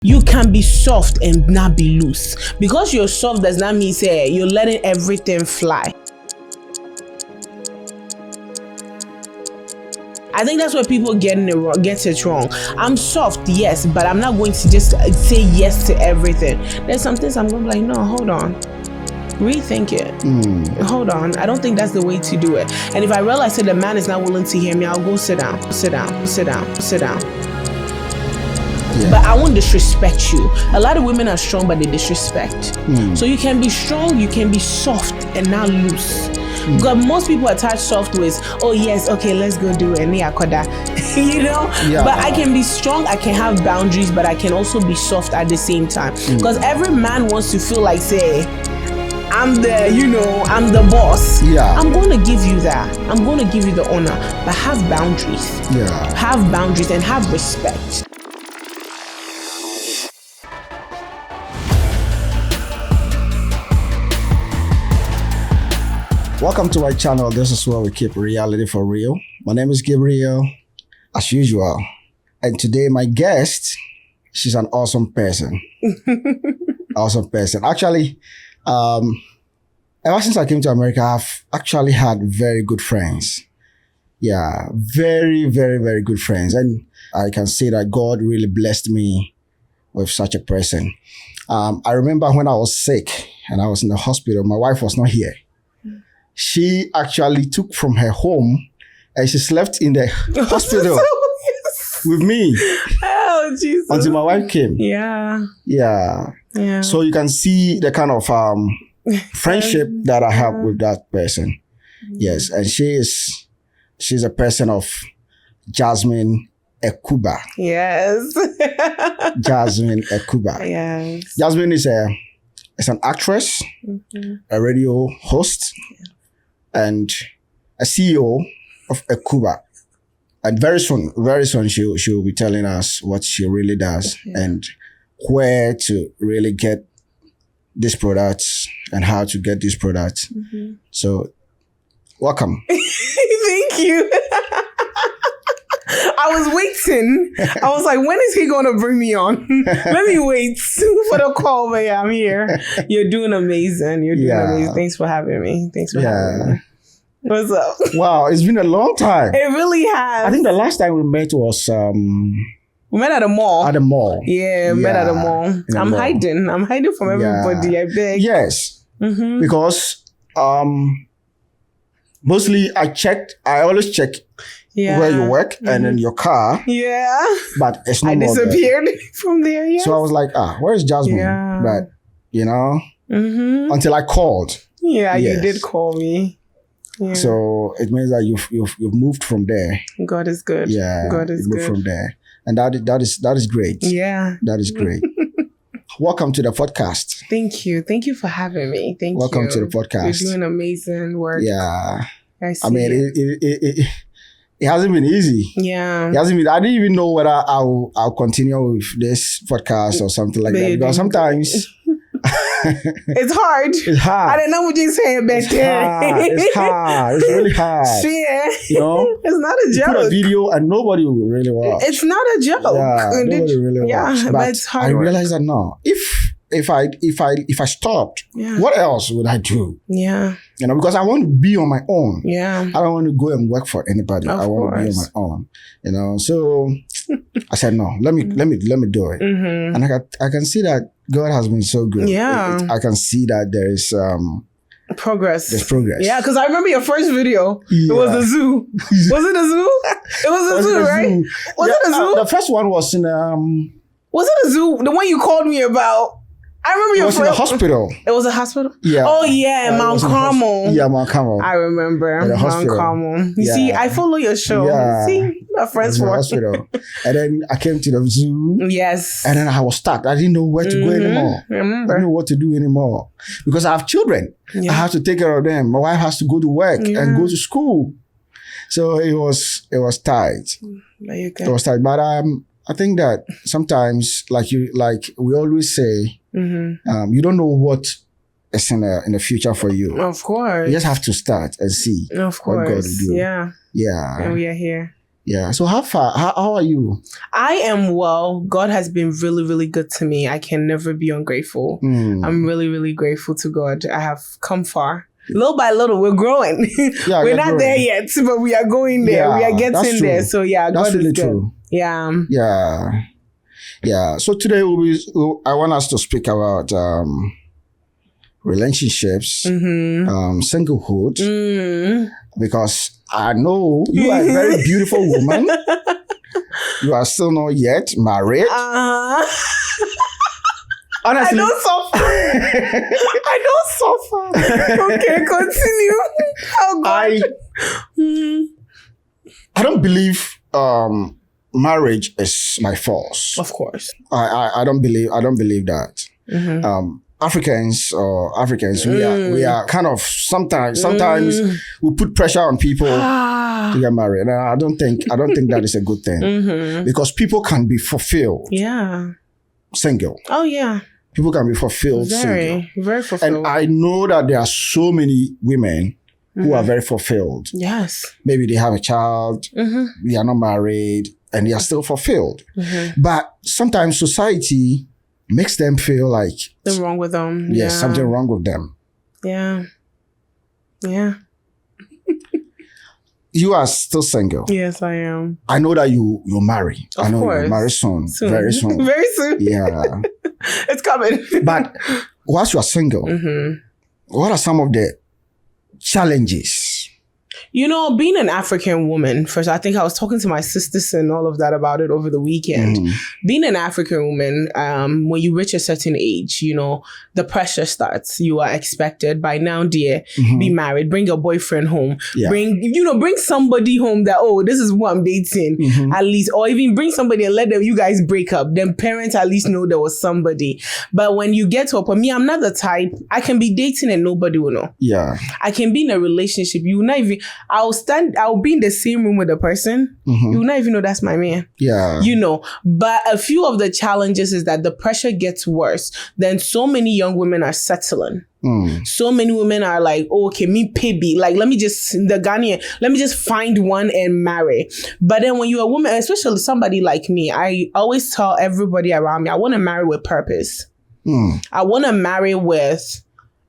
You can be soft and not be loose. Because you're soft does not mean say you're letting everything fly. I think that's where people get it wrong. I'm soft, yes, but I'm not going to just say yes to everything. There's some things I'm going to be like, no, hold on. Rethink it. Hold on. I don't think that's the way to do it. And if I realize that the man is not willing to hear me, I'll go sit down. Yeah. But I won't disrespect you. A lot of women are strong, but they disrespect. So you can be strong, you can be soft and not loose. Because most people attach soft with, oh yes, okay, let's go do it. You know? Yeah. But I can be strong, I can have boundaries, but I can also be soft at the same time. Because every man wants to feel like, say, I'm the boss. Yeah. I'm going to give you that. I'm going to give you the honor. But have boundaries. Yeah. Have boundaries and have respect. Welcome to my channel. This is where we keep reality for real. My name is Gabriel, as usual. And today my guest, she's an awesome person. Awesome person. Actually, ever since I came to America, I've actually had very good friends. Yeah, very, very, very good friends. And I can say that God really blessed me with such a person. I remember when I was sick and I was in the hospital, my wife was not here. She actually took from her home and she slept in the hospital with me. Oh, Jesus. Until my wife came. Yeah. So you can see the kind of friendship that I have with that person. Yes. And she's a person of Jasmin Ekubah. Yes. Jasmin Ekubah. Yes. Jasmin is an actress, a radio host, and a CEO of Ekubah. And very soon she'll be telling us what she really does and where to really get these products and how to get these products. So, welcome. Thank you. I was waiting. I was like, when is he going to bring me on? Let me wait for the call, but yeah, I'm here. You're doing amazing. Amazing. Thanks for having me. Having me. What's up? Wow, it's been a long time. It really has. I think the last time we met was... we met at a mall. At a mall. Yeah, met at a mall. I'm hiding from everybody, I beg. Yes. Because mostly I always check where you work and then your car. Yeah. But it's not. I disappeared from there, yes. So I was like, where's Jasmine? Yeah. But, until I called. Yeah, you did call me. Yeah. So it means that you've moved from there. God is good. Yeah. God is good. Moved from there. And that is great. Yeah. That is great. Welcome to the podcast. Thank you. Thank you for having me. Welcome to the podcast. You're doing amazing work. Yeah. I mean, it hasn't been easy. Yeah. It hasn't been. I didn't even know whether I'll continue with this podcast or something like that. Because sometimes it's hard. It's hard. I didn't know what you saying back there. It's hard. It's really hard. Shit. You know? It's not a joke. You put a video and nobody will really watch. It's not a joke. Yeah, nobody really watch. Yeah, but it's hard. I realized that no. If I stopped, what else would I do? Yeah. Because I want to be on my own. Yeah. I don't want to go and work for anybody. I want to be on my own. So I said no. Let me do it. And I can see that God has been so good. Yeah. I can see that there is progress. There's progress. Yeah, because I remember your first video. Yeah. It was the zoo. Was it a zoo? It was a zoo, right? Was it a zoo? The first one was in was it a zoo? The one you called me about? I remember your first. It was in a hospital. It was a hospital? Yeah. Oh, yeah, Mount Carmel. Yeah, Mount Carmel. I remember Mount Carmel. You see, I follow your show. Yeah. See, we're friends for hospital. And then I came to the zoo. Yes. And then I was stuck. I didn't know where to go anymore. I remember. I didn't know what to do anymore. Because I have children. Yeah. I have to take care of them. My wife has to go to work and go to school. So it was tight. It was tight. But I think that sometimes, like we always say, you don't know what is in the future for you. Of course. You just have to start and see what God will do. Yeah. Yeah. And we are here. Yeah. So how are you? I am well. God has been really, really good to me. I can never be ungrateful. I'm really, really grateful to God. I have come far. Little by little, we're growing. Yeah, we're not there yet, but we are going there. Yeah, we are getting there. So that's God really is good. true. Yeah. Yeah. Yeah. So today I want us to speak about relationships, singlehood, because I know you are a very beautiful woman. You are still not yet married. Honestly, I don't suffer. I don't suffer. Okay, continue. Oh God. I don't believe marriage is my force. Of course. I don't believe that. Africans, we are kind of sometimes we put pressure on people to get married. And I don't think that is a good thing, because people can be fulfilled. Yeah. Single. Oh yeah. People can be fulfilled single. Very fulfilled. And I know that there are so many women who are very fulfilled. Yes. Maybe they have a child, they are not married, and they are still fulfilled. But sometimes society makes them feel like something wrong with them. Yes, something wrong with them. Yeah. Yeah. You are still single. Yes, I am. I know that you'll marry. Of I know course. you'll marry soon. Very soon. Very soon. Yeah. It's coming. But whilst you are single, what are some of the challenges? You know, being an African woman, first, I think I was talking to my sisters and all of that about it over the weekend. Being an African woman, when you reach a certain age, you know, the pressure starts. You are expected by now, dear, be married, bring your boyfriend home, bring somebody home that, oh, this is who I'm dating, at least, or even bring somebody and let them, you guys break up. Then parents at least know there was somebody. But when you get to a point, me, I'm not the type, I can be dating and nobody will know. Yeah. I can be in a relationship. You will not even, I'll be in the same room with the person. You will not even know that's my man. Yeah. You know, but a few of the challenges is that the pressure gets worse. Then so many young women are settling. So many women are like, oh, okay, me baby, like let me just find one and marry. But then when you're a woman, especially somebody like me, I always tell everybody around me, I want to marry with purpose. I want to marry with,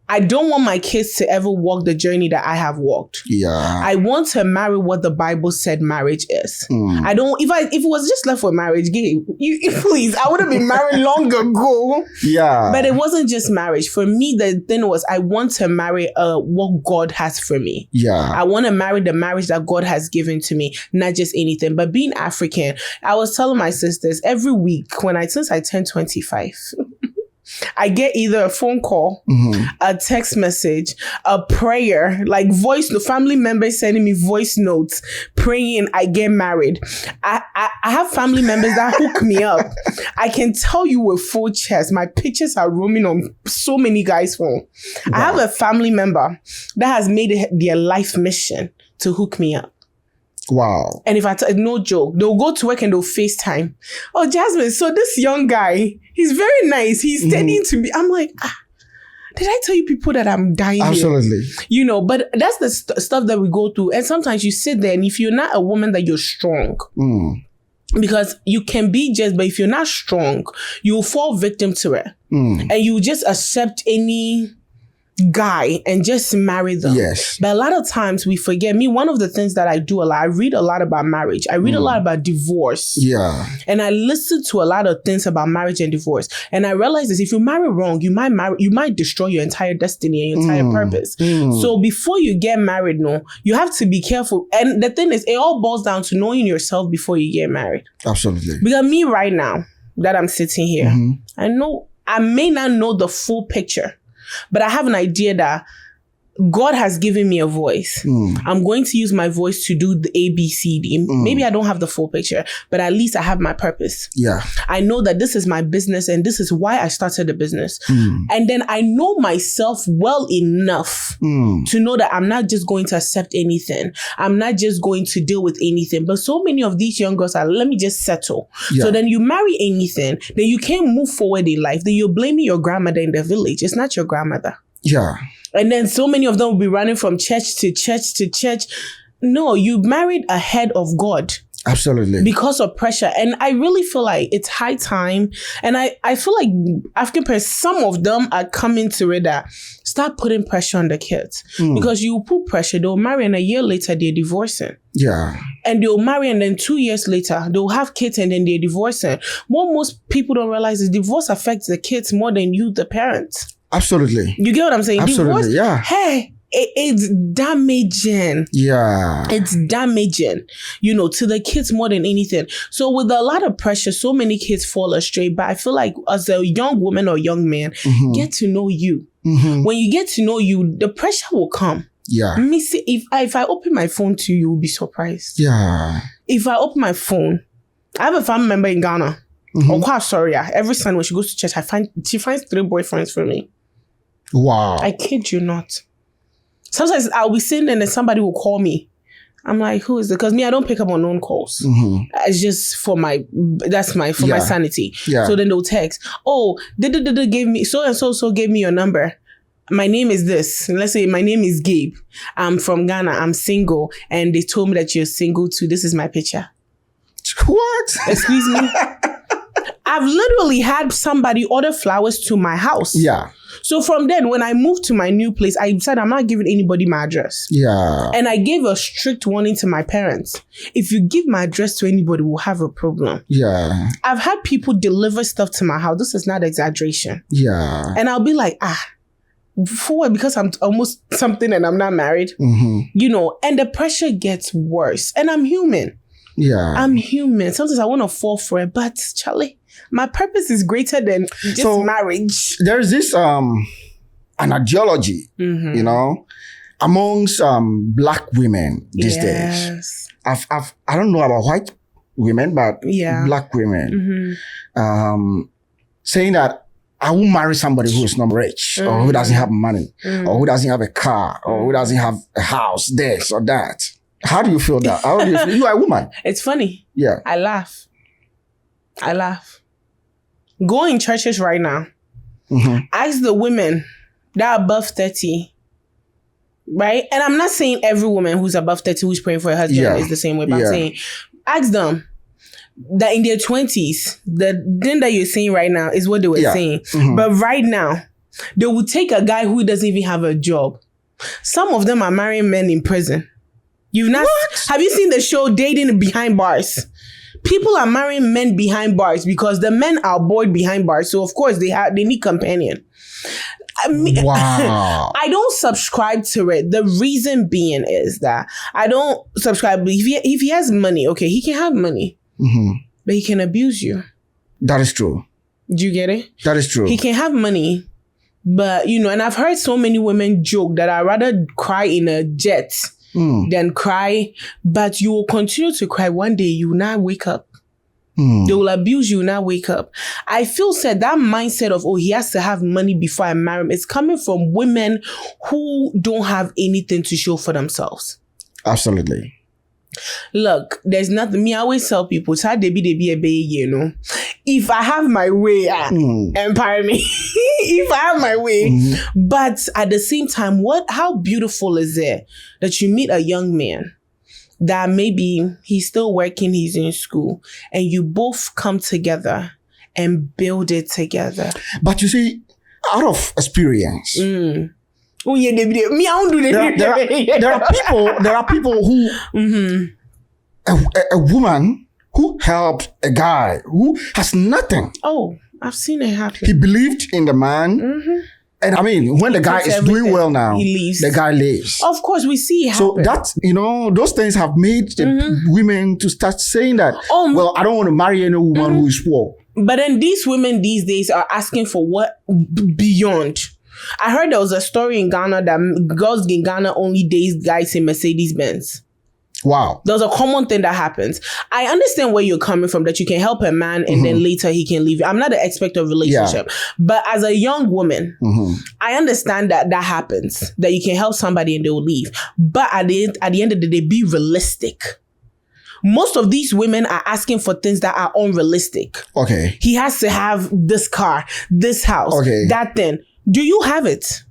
I don't want my kids to ever walk the journey that I have walked. Yeah. I want to marry what the Bible said marriage is. I don't, if it was just left for marriage, please, I would have been married long ago. Yeah. But it wasn't just marriage. For me, the thing was, I want to marry what God has for me. Yeah. I want to marry the marriage that God has given to me, not just anything. But being African, I was telling my sisters every week since I turned 25, I get either a phone call, a text message, a prayer, like family members sending me voice notes, praying I get married. I have family members that hook me up. I can tell you with full chest, my pictures are roaming on so many guys' phone. Wow. I have a family member that has made it their life mission to hook me up. Wow. And if no joke, they'll go to work and they'll FaceTime. Oh, Jasmin, so this young guy, he's very nice. He's studying to be. I'm like, did I tell you people that I'm dying? Absolutely. Here? You know, but that's the stuff that we go through. And sometimes you sit there and if you're not a woman that you're strong, because you can be but if you're not strong, you'll fall victim to it. And you just accept any guy and just marry them. Yes. But a lot of times we forget. Me, one of the things that I do a lot, I read a lot about marriage. I read a lot about divorce. Yeah. And I listen to a lot of things about marriage and divorce. And I realize this, if you marry wrong, you might destroy your entire destiny and your entire purpose. So before you get married, you have to be careful. And the thing is, it all boils down to knowing yourself before you get married. Absolutely. Because me right now, that I'm sitting here, I may not know the full picture, but I have an idea that God has given me a voice. I'm going to use my voice to do the ABCD. Maybe I don't have the full picture, but at least I have my purpose. Yeah. I know that this is my business and this is why I started the business. And then I know myself well enough to know that I'm not just going to accept anything. I'm not just going to deal with anything. But so many of these young girls are, let me just settle. Yeah. So then you marry anything, then you can't move forward in life. Then you're blaming your grandmother in the village. It's not your grandmother. Yeah. And then so many of them will be running from church to church to church. No, you married a head of God. Absolutely. Because of pressure. And I really feel like it's high time. And I feel like African parents, some of them are coming to it that start putting pressure on the kids. Because you put pressure, they'll marry and a year later they're divorcing. Yeah. And they'll marry and then 2 years later they'll have kids and then they're divorcing. What most people don't realize is divorce affects the kids more than you, the parents. Absolutely. You get what I'm saying? Absolutely, Divorce, yeah. Hey, it's damaging. Yeah. It's damaging, to the kids more than anything. So with a lot of pressure, so many kids fall astray. But I feel like as a young woman or young man, get to know you. When you get to know you, the pressure will come. Yeah. Let me see, if I open my phone to you, you'll be surprised. Yeah. If I open my phone, I have a family member in Ghana. Oh, quite sorry. Every Sunday when she goes to church, she finds 3 boyfriends for me. Wow. I kid you not. Sometimes I'll be sitting and then somebody will call me. I'm like, who is it? Because me, I don't pick up unknown calls. It's just for my sanity. Yeah. So then they'll text, oh, gave me, so and so gave me your number. My name is this. Let's say my name is Gabe. I'm from Ghana. I'm single. And they told me that you're single too. This is my picture. What? Excuse me? I've literally had somebody order flowers to my house. Yeah. So from then, when I moved to my new place, I said I'm not giving anybody my address. Yeah. And I gave a strict warning to my parents. If you give my address to anybody, we'll have a problem. Yeah. I've had people deliver stuff to my house. This is not exaggeration. Yeah. And I'll be like, for what? Because I'm almost something and I'm not married. And the pressure gets worse. And I'm human. Yeah. I'm human. Sometimes I want to fall for it. But Charlie, my purpose is greater than just marriage. There's this an ideology, amongst black women these days. I don't know about white women, but black women saying that I won't marry somebody who is not rich or who doesn't have money or who doesn't have a car or who doesn't have a house, this or that. How do you feel that? How do you feel? You are a woman. It's funny. Yeah. I laugh. Go in churches right now. Ask the women that are above 30. Right? And I'm not saying every woman who's above 30 who's praying for her husband is the same way. But I'm saying, ask them that in their 20s, the thing that you're saying right now is what they were saying. But right now, they will take a guy who doesn't even have a job. Some of them are marrying men in prison. Have you seen the show Dating Behind Bars? People are marrying men behind bars because the men are bored behind bars. So of course they need companion. Wow. I don't subscribe to it. The reason being is that I don't subscribe. If he has money, okay, he can have money, but he can abuse you. That is true. Do you get it? That is true. He can have money, but and I've heard so many women joke that I'd rather cry in a jet than cry, but you will continue to cry. One day you will not wake up. They will abuse you, not wake up. I feel that mindset of, he has to have money before I marry him, it's coming from women who don't have anything to show for themselves. Absolutely. Look, there's nothing. Me, I always tell people, it's hard to be a baby, If I have my way, empire me. If I have my way. But at the same time, how beautiful is it that you meet a young man that maybe he's still working, he's in school, and you both come together and build it together. But you see, out of experience, Oh yeah, me, I don't do that. There are people who a woman who helped a guy who has nothing. Oh, I've seen it happen. He believed in the man. And I mean, when the guy is doing well now, he leaves. The guy leaves. Of course, we see it happen. So that, those things have made the women to start saying that, well, I don't want to marry any woman who is poor. But then these women these days are asking for what beyond. I heard there was a story in Ghana that girls in Ghana only date guys in Mercedes-Benz. Wow. There's a common thing that happens. I understand where you're coming from, that you can help a man and then later he can leave you. I'm not an expert of relationship. But as a young woman, I understand that happens. That you can help somebody and they will leave. But at the end of the day, be realistic. Most of these women are asking for things that are unrealistic. Okay. He has to have this car, this house, that thing. Do you have it?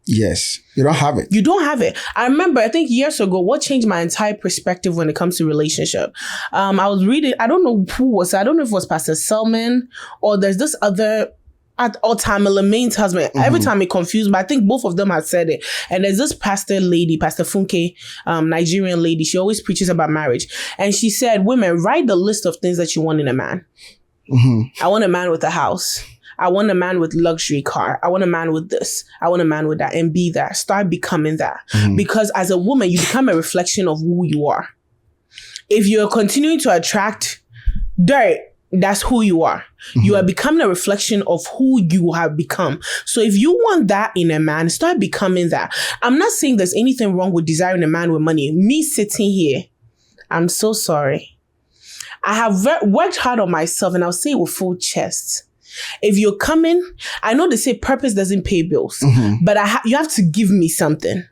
Yes. You don't have it. You don't have it. I remember, I think years ago, what changed my entire perspective when it comes to relationship. I was reading, I don't know who was, I don't know if it was Pastor Selman or there's this other or Tamala Main's husband. Every time it confused, but I think both of them had said it. And there's this pastor lady, Pastor Funke, Nigerian lady. She always preaches about marriage. And she said, women, write the list of things that you want in a man. I want a man with a house. I want a man with luxury car. I want a man with this. I want a man with that, and be that. Start becoming that. Because as a woman, you become a reflection of who you are. If you're continuing to attract dirt, that's who you are. You are becoming a reflection of who you have become. So if you want that in a man, start becoming that. I'm not saying there's anything wrong with desiring a man with money. Me sitting here, I'm so sorry. I have worked hard on myself, and I'll say it with full chest. If you're coming, I know they say purpose doesn't pay bills, but you have to give me something.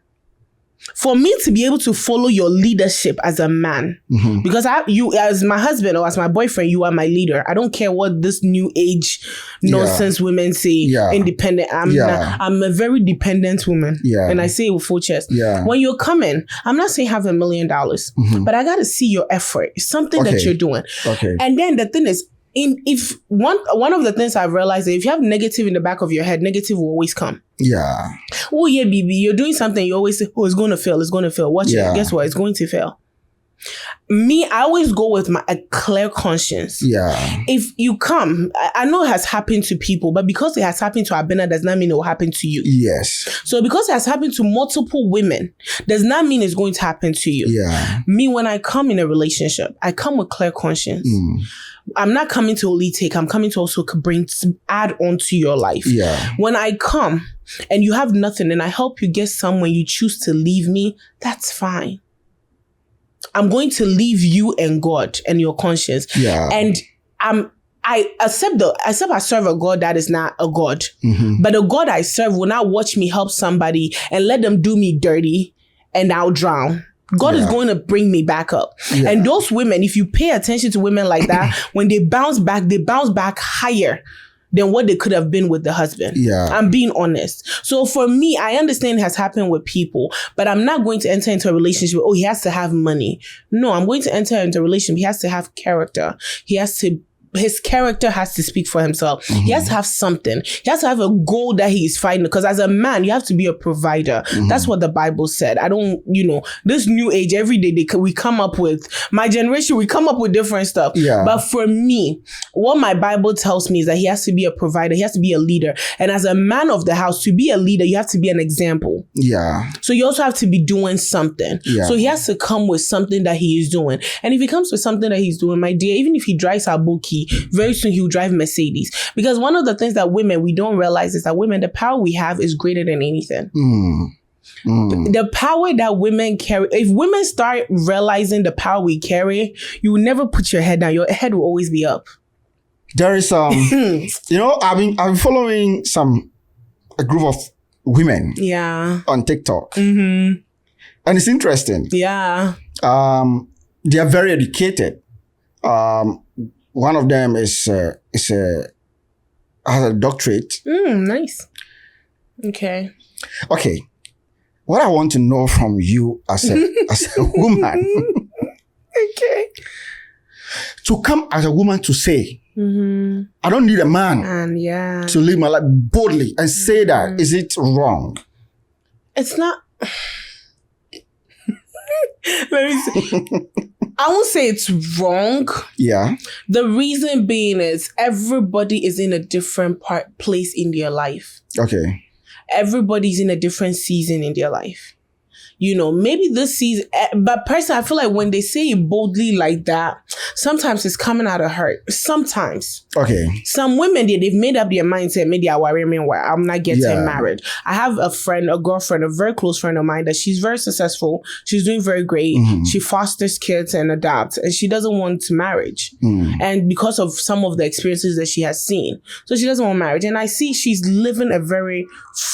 For me to be able to follow your leadership as a man, because you as my husband or as my boyfriend, you are my leader. I don't care what this new age nonsense women say, independent. I'm a very dependent woman, and I say it with full chest. When you're coming, I'm not saying have $1 million, but I got to see your effort. It's something that you're doing. And then the thing is, if one of the things I've realized is if you have negative in the back of your head, negative will always come. Oh yeah, baby, you're doing something. You always say, "Oh, it's going to fail. It's going to fail." Watch it. Guess what? It's going to fail. Me, I always go with a clear conscience. If you come, I know it has happened to people, but because it has happened to Abena does not mean it will happen to you. So because it has happened to multiple women does not mean it's going to happen to you. Me, when I come in a relationship, I come with clear conscience. I'm not coming to only take, I'm coming to also add on to your life. When I come and you have nothing and I help you get somewhere, you choose to leave me, that's fine. I'm going to leave you and God and your conscience. And I accept I serve a God that is not a God. But the God I serve will not watch me help somebody and let them do me dirty and I'll drown. God is going to bring me back up. And those women, if you pay attention to women like that, when they bounce back higher than what they could have been with the husband. I'm being honest. So for me, I understand it has happened with people, but I'm not going to enter into a relationship. Oh, he has to have money. No, I'm going to enter into a relationship. He has to have character. His character has to speak for himself. He has to have something. He has to have a goal that he is fighting. Because as a man, you have to be a provider. That's what the Bible said. I don't, this new age, every day we come up with, my generation, we come up with different stuff. But for me, what my Bible tells me is that he has to be a provider. He has to be a leader. And as a man of the house, to be a leader, you have to be an example. So you also have to be doing something. So he has to come with something that he is doing. And if he comes with something that he's doing, my dear, even if he drives a Aboki, very soon he'll drive Mercedes. Because one of the things that we don't realize is that women, the power we have is greater than anything. The power that women carry, if women start realizing the power we carry, you will never put your head down. Your head will always be up. There is I've been following a group of women on TikTok. And it's interesting. They are very educated. One of them has a doctorate. Nice. Okay. What I want to know from you as a woman, to come as a woman to say, I don't need a man to live my life boldly and say that. Is it wrong? It's not. Let me see. I won't say it's wrong. The reason being is everybody is in a different place in their life. Everybody's in a different season in their life. Maybe this season, but personally, I feel like when they say it boldly like that, sometimes it's coming out of hurt. Sometimes. Some women, they've made up their mind, say, maybe I'm not getting married. I have a girlfriend, a very close friend of mine that she's very successful. She's doing very great. She fosters kids and adopts, and she doesn't want marriage. And because of some of the experiences that she has seen. So she doesn't want marriage. And I see she's living a very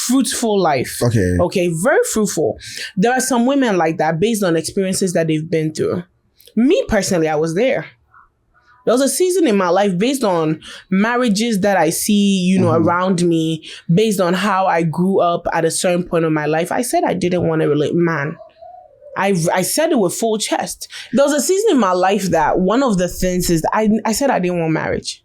fruitful life. Very fruitful. There are some women like that based on experiences that they've been through. Me personally, I was there. There was a season in my life based on marriages that I see, around me, based on how I grew up at a certain point of my life. I said I didn't want to relate. Man, I said it with full chest. There was a season in my life that one of the things is that I said I didn't want marriage.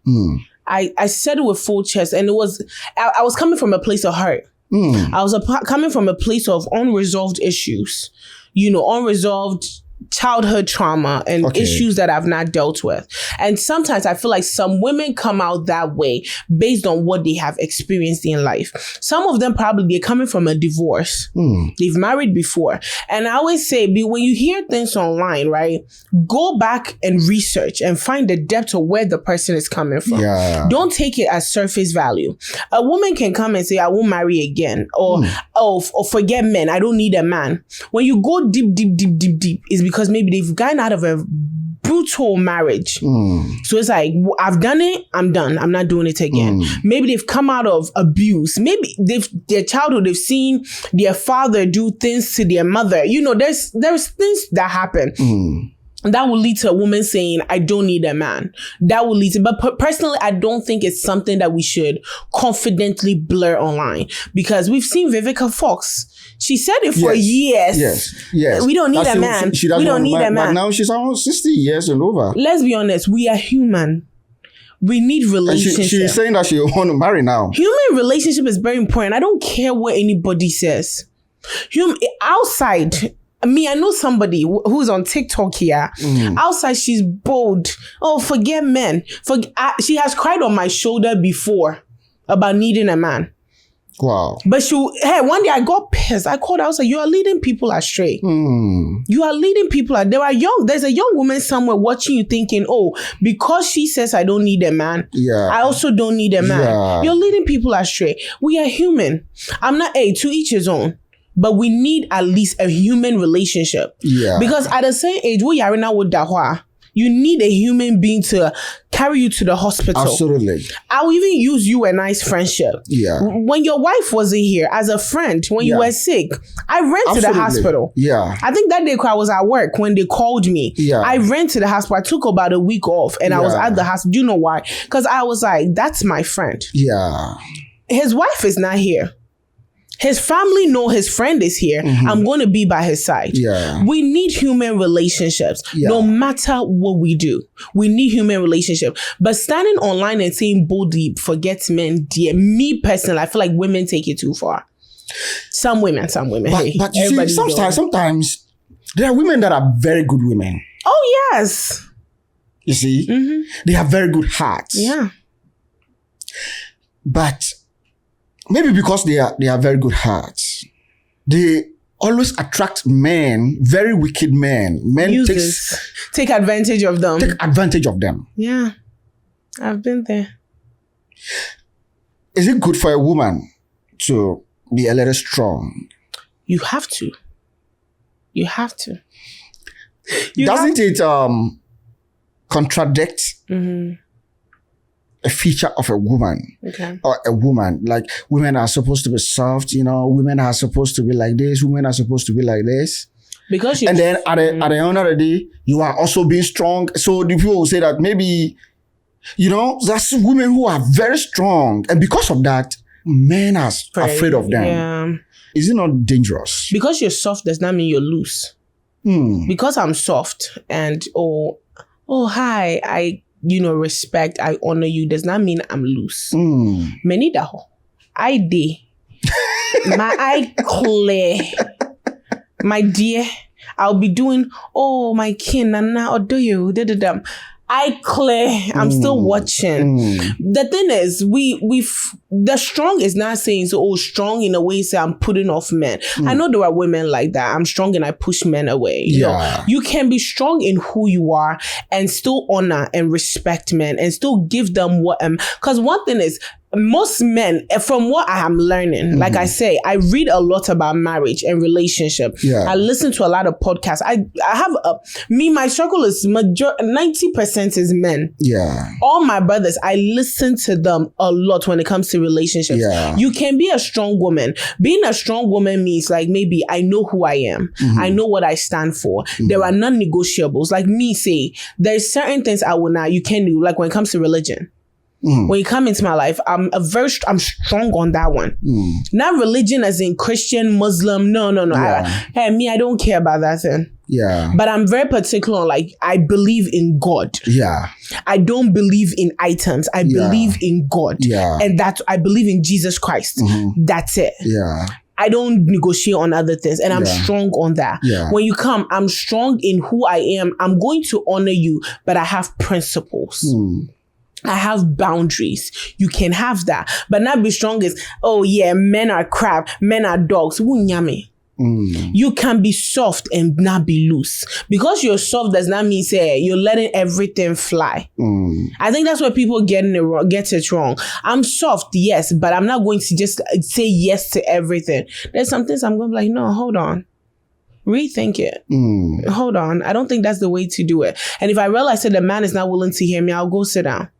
I said it with full chest, and it was, I was coming from a place of hurt. I was coming from a place of unresolved issues, unresolved childhood trauma and issues that I've not dealt with. And sometimes I feel like some women come out that way based on what they have experienced in life. Some of them probably, they're coming from a divorce. They've married before. And I always say, when you hear things online, right, go back and research and find the depth of where the person is coming from. Yeah. Don't take it as surface value. A woman can come and say, I won't marry again, or forget men, I don't need a man. When you go deep, is because maybe they've gotten out of a brutal marriage. So it's like, I've done it, I'm done. I'm not doing it again. Maybe they've come out of abuse. Maybe their childhood, they've seen their father do things to their mother. There's things that happen. That will lead to a woman saying, I don't need a man. That will lead to, but personally, I don't think it's something that we should confidently blur online, because we've seen Vivica Fox. She said it for years. Yes. We don't need a man. We don't need a man. But now she's almost 60 years and over. Let's be honest. We are human. We need relationships. She's saying that she want to marry now. Human relationship is very important. I don't care what anybody says. Outside, I know somebody who's on TikTok here. Outside, she's bold. Oh, forget men. She has cried on my shoulder before about needing a man. Wow. But one day I got pissed. I called her. I was like, you are leading people astray. You are leading people. There's a young woman somewhere watching you thinking, oh, because she says I don't need a man, I also don't need a man. Yeah. You're leading people astray. We are human. I'm not, to each his own. But we need at least a human relationship. Yeah. Because at the same age, you need a human being to carry you to the hospital. Absolutely. I'll even use you and I's friendship. Yeah. When your wife wasn't here, as a friend, when you were sick, I ran to the hospital. Yeah. I think that day I was at work when they called me. Yeah. I ran to the hospital. I took about a week off and I was at the hospital. Do you know why? Because I was like, that's my friend. Yeah. His wife is not here. His family know his friend is here. I'm going to be by his side. Yeah. We need human relationships. No matter what we do. We need human relationship. But standing online and saying boldly, forget men, dear. Me personally, I feel like women take it too far. Some women. But you see, sometimes there are women that are very good women. Oh, yes. You see? They have very good hearts. Yeah. But maybe because they are very good hearts, they always attract men, very wicked men. Men take advantage of them. Take advantage of them. Yeah. I've been there. Is it good for a woman to be a little strong? You have to. Doesn't it contradict a feature of a woman or a woman? Like, women are supposed to be soft, women are supposed to be like this, women are supposed to be like this. And then at the end of the day, you are also being strong. So the people will say that maybe, there's women who are very strong. And because of that, men are afraid of them. Yeah. Is it not dangerous? Because you're soft does not mean you're loose. Because I'm soft and, oh, hi, I respect, I honor you, does not mean I'm loose. Many daho. I did. My eye clear. My dear, I'll be doing, my kin, nana, or do you? I clear. I'm still watching. The thing is, the strong is not saying strong in a way say I'm putting off men. I know there are women like that. I'm strong and I push men away. You can be strong in who you are and still honor and respect men and still give them what. Because one thing is, most men, from what I am learning, like I say, I read a lot about marriage and relationship. Yeah. I listen to a lot of podcasts. I have my struggle is 90% is men. Yeah. All my brothers, I listen to them a lot when it comes to relationships. Yeah. You can be a strong woman. Being a strong woman means like maybe I know who I am. I know what I stand for. There are non-negotiables. Like me say, there's certain things I will not, you can do, like when it comes to religion. When you come into my life, I'm strong on that one. Not religion as in Christian, Muslim. No. Yeah. I don't care about that thing. Yeah. But I'm very particular on, like, I believe in God. Yeah. I don't believe in items. I believe in God. Yeah. And that I believe in Jesus Christ. That's it. Yeah. I don't negotiate on other things, and I'm strong on that. Yeah. When you come, I'm strong in who I am. I'm going to honor you, but I have principles. I have boundaries. You can have that, but not be strong as, oh yeah, men are crap, men are dogs. Wunyame. You can be soft and not be loose. Because you're soft does not mean say you're letting everything fly. I think that's where people get it wrong. I'm soft, yes, but I'm not going to just say yes to everything. There's some things I'm going to be like, no, hold on. Rethink it. Hold on. I don't think that's the way to do it. And if I realize that the man is not willing to hear me, I'll go sit down.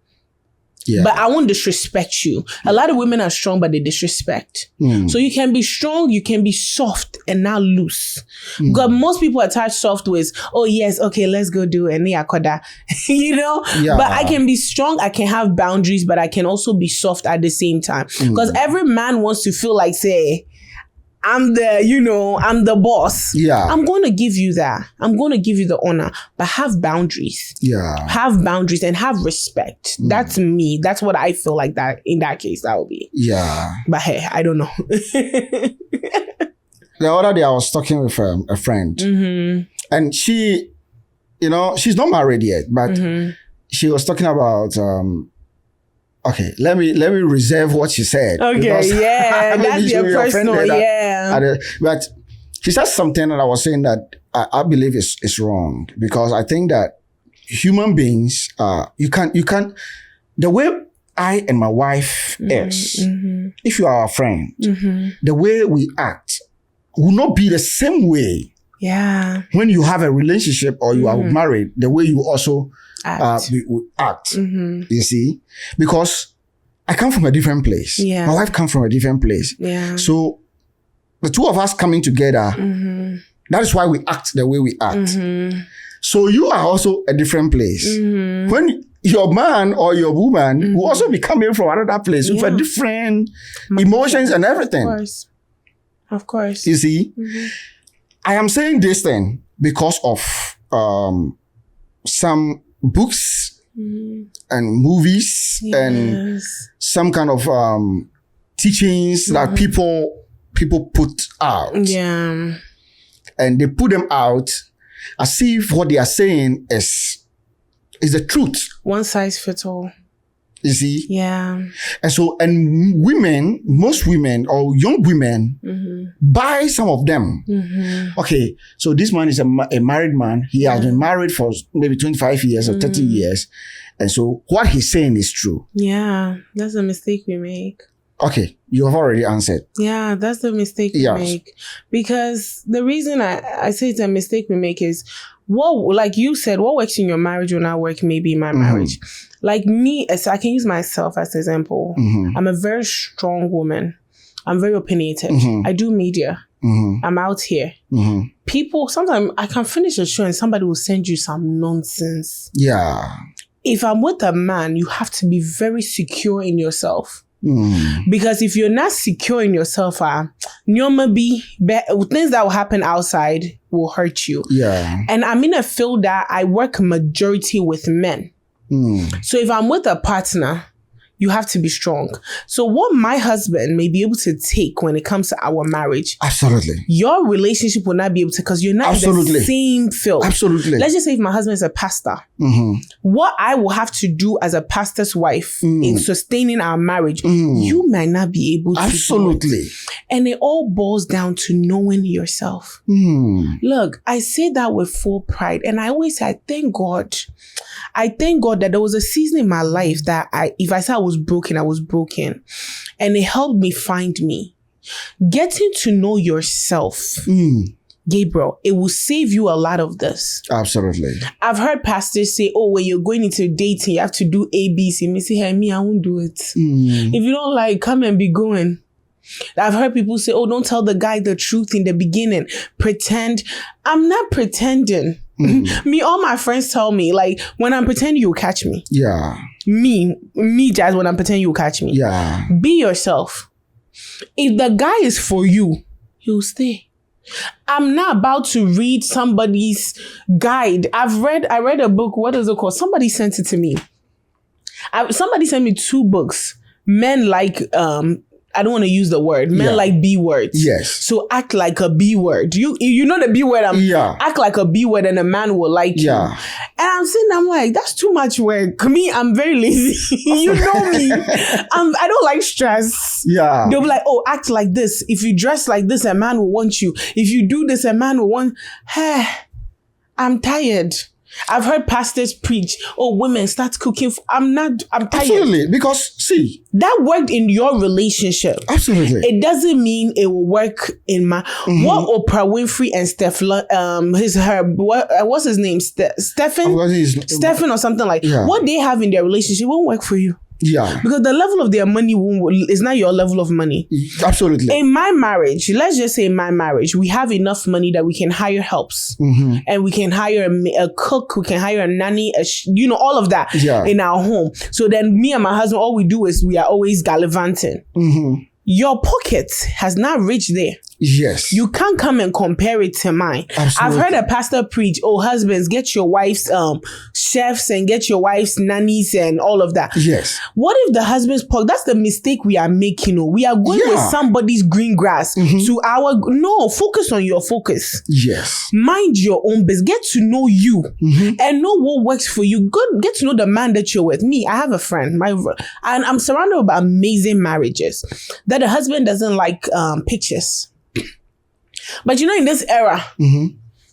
Yeah. But I won't disrespect you. A lot of women are strong, but they disrespect. So you can be strong, you can be soft and not loose. Because most people attach soft with, oh yes, okay, let's go do it. You know? Yeah. But I can be strong, I can have boundaries, but I can also be soft at the same time. Because every man wants to feel like, say, I'm the boss. Yeah. I'm going to give you that. I'm going to give you the honor, but have boundaries. Yeah. Have boundaries and have respect. That's me. That's what I feel like that in that case, that would be. Yeah. But hey, I don't know. The other day I was talking with a friend and she, she's not married yet, but she was talking about, okay, let me reserve what she said. Okay, yeah, that's your personal, but she said something that I was saying that I believe is wrong, because I think that human beings, you can't, the way I and my wife is, if you are a friend, the way we act will not be the same way. Yeah. When you have a relationship or you are married, the way you also act. You see, because I come from a different place. Yeah. My wife comes from a different place. Yeah. So the two of us coming together, that is why we act the way we act. So you are also a different place. When your man or your woman will also be coming from another place with a different emotions and everything. Of course. You see, I am saying this thing because of some books and movies and some kind of teachings that people put out. Yeah. And they put them out as if what they are saying is the truth. One size fits all. You see? Yeah. And so, and women, most women or young women buy some of them. Okay, so this man is a married man. He has been married for maybe 25 years or 30 years. And so what he's saying is true. Yeah, that's a mistake we make. Okay, you have already answered. Yeah, that's the mistake we make. Because the reason I say it's a mistake we make is, like you said, what works in your marriage will not work maybe in my marriage. Like me, so I can use myself as an example. I'm a very strong woman. I'm very opinionated. I do media. I'm out here. People, sometimes I can finish a show and somebody will send you some nonsense. Yeah. If I'm with a man, you have to be very secure in yourself. Because if you're not secure in yourself, things that will happen outside will hurt you. Yeah. And I'm in a field that I work majority with men. So if I'm with a partner, you have to be strong. So what my husband may be able to take when it comes to our marriage, absolutely, your relationship will not be able to, because you're not in the same field. Absolutely. Let's just say if my husband is a pastor, what I will have to do as a pastor's wife in sustaining our marriage, you might not be able to. Absolutely. And it all boils down to knowing yourself. Look, I say that with full pride, and I always say, I thank God that there was a season in my life that if I said I was broken, and it helped me find me. Getting to know yourself, Gabriel, it will save you a lot of this. Absolutely. I've heard pastors say, when you're going into dating, you have to do A, B, C. Me say, hey, me, I won't do it. If you don't like, come and be going. I've heard people say, don't tell the guy the truth in the beginning. Pretend. I'm not pretending. Me, all my friends tell me, like, when I'm pretending, you'll catch me. Yeah. Me, Jazz, when I'm pretending, you'll catch me. Yeah. Be yourself. If the guy is for you, he'll stay. I'm not about to read somebody's guide. I read a book. What is it called? Somebody sent it to me. Somebody sent me 2 books. Men like, I don't want to use the word. Men like B words. Yes. So act like a B word. You know the B word. Act like a B word and a man will like you. And I'm like, that's too much work. Me, I'm very lazy. You know me. I don't like stress. Yeah. They'll be like, act like this. If you dress like this, a man will want you. If you do this, a man will want. Hey, I'm tired. I've heard pastors preach, women start cooking. I'm tired. Absolutely. Because, see. That worked in your relationship. Absolutely. It doesn't mean it will work in my... What Oprah Winfrey and what's his name? Stephen or something like... What they have in their relationship won't work for you. Yeah. Because the level of their money is not your level of money. Absolutely. In my marriage, let's just say in my marriage, we have enough money that we can hire helps. And we can hire a cook, we can hire a nanny, all of that in our home. So then me and my husband, all we do is we are always gallivanting. Your pocket has not reached there. Yes. You can't come and compare it to mine. Absolutely. I've heard a pastor preach, husbands, get your wife's chefs and get your wife's nannies and all of that. Yes. What if the husband's pocket, that's the mistake we are making. We are going with somebody's green grass to no, focus on your focus. Yes. Mind your own business. Get to know you and know what works for you. Get to know the man that you're with. Me, I have a friend, and I'm surrounded by amazing marriages that the husband doesn't like pictures. But in this era,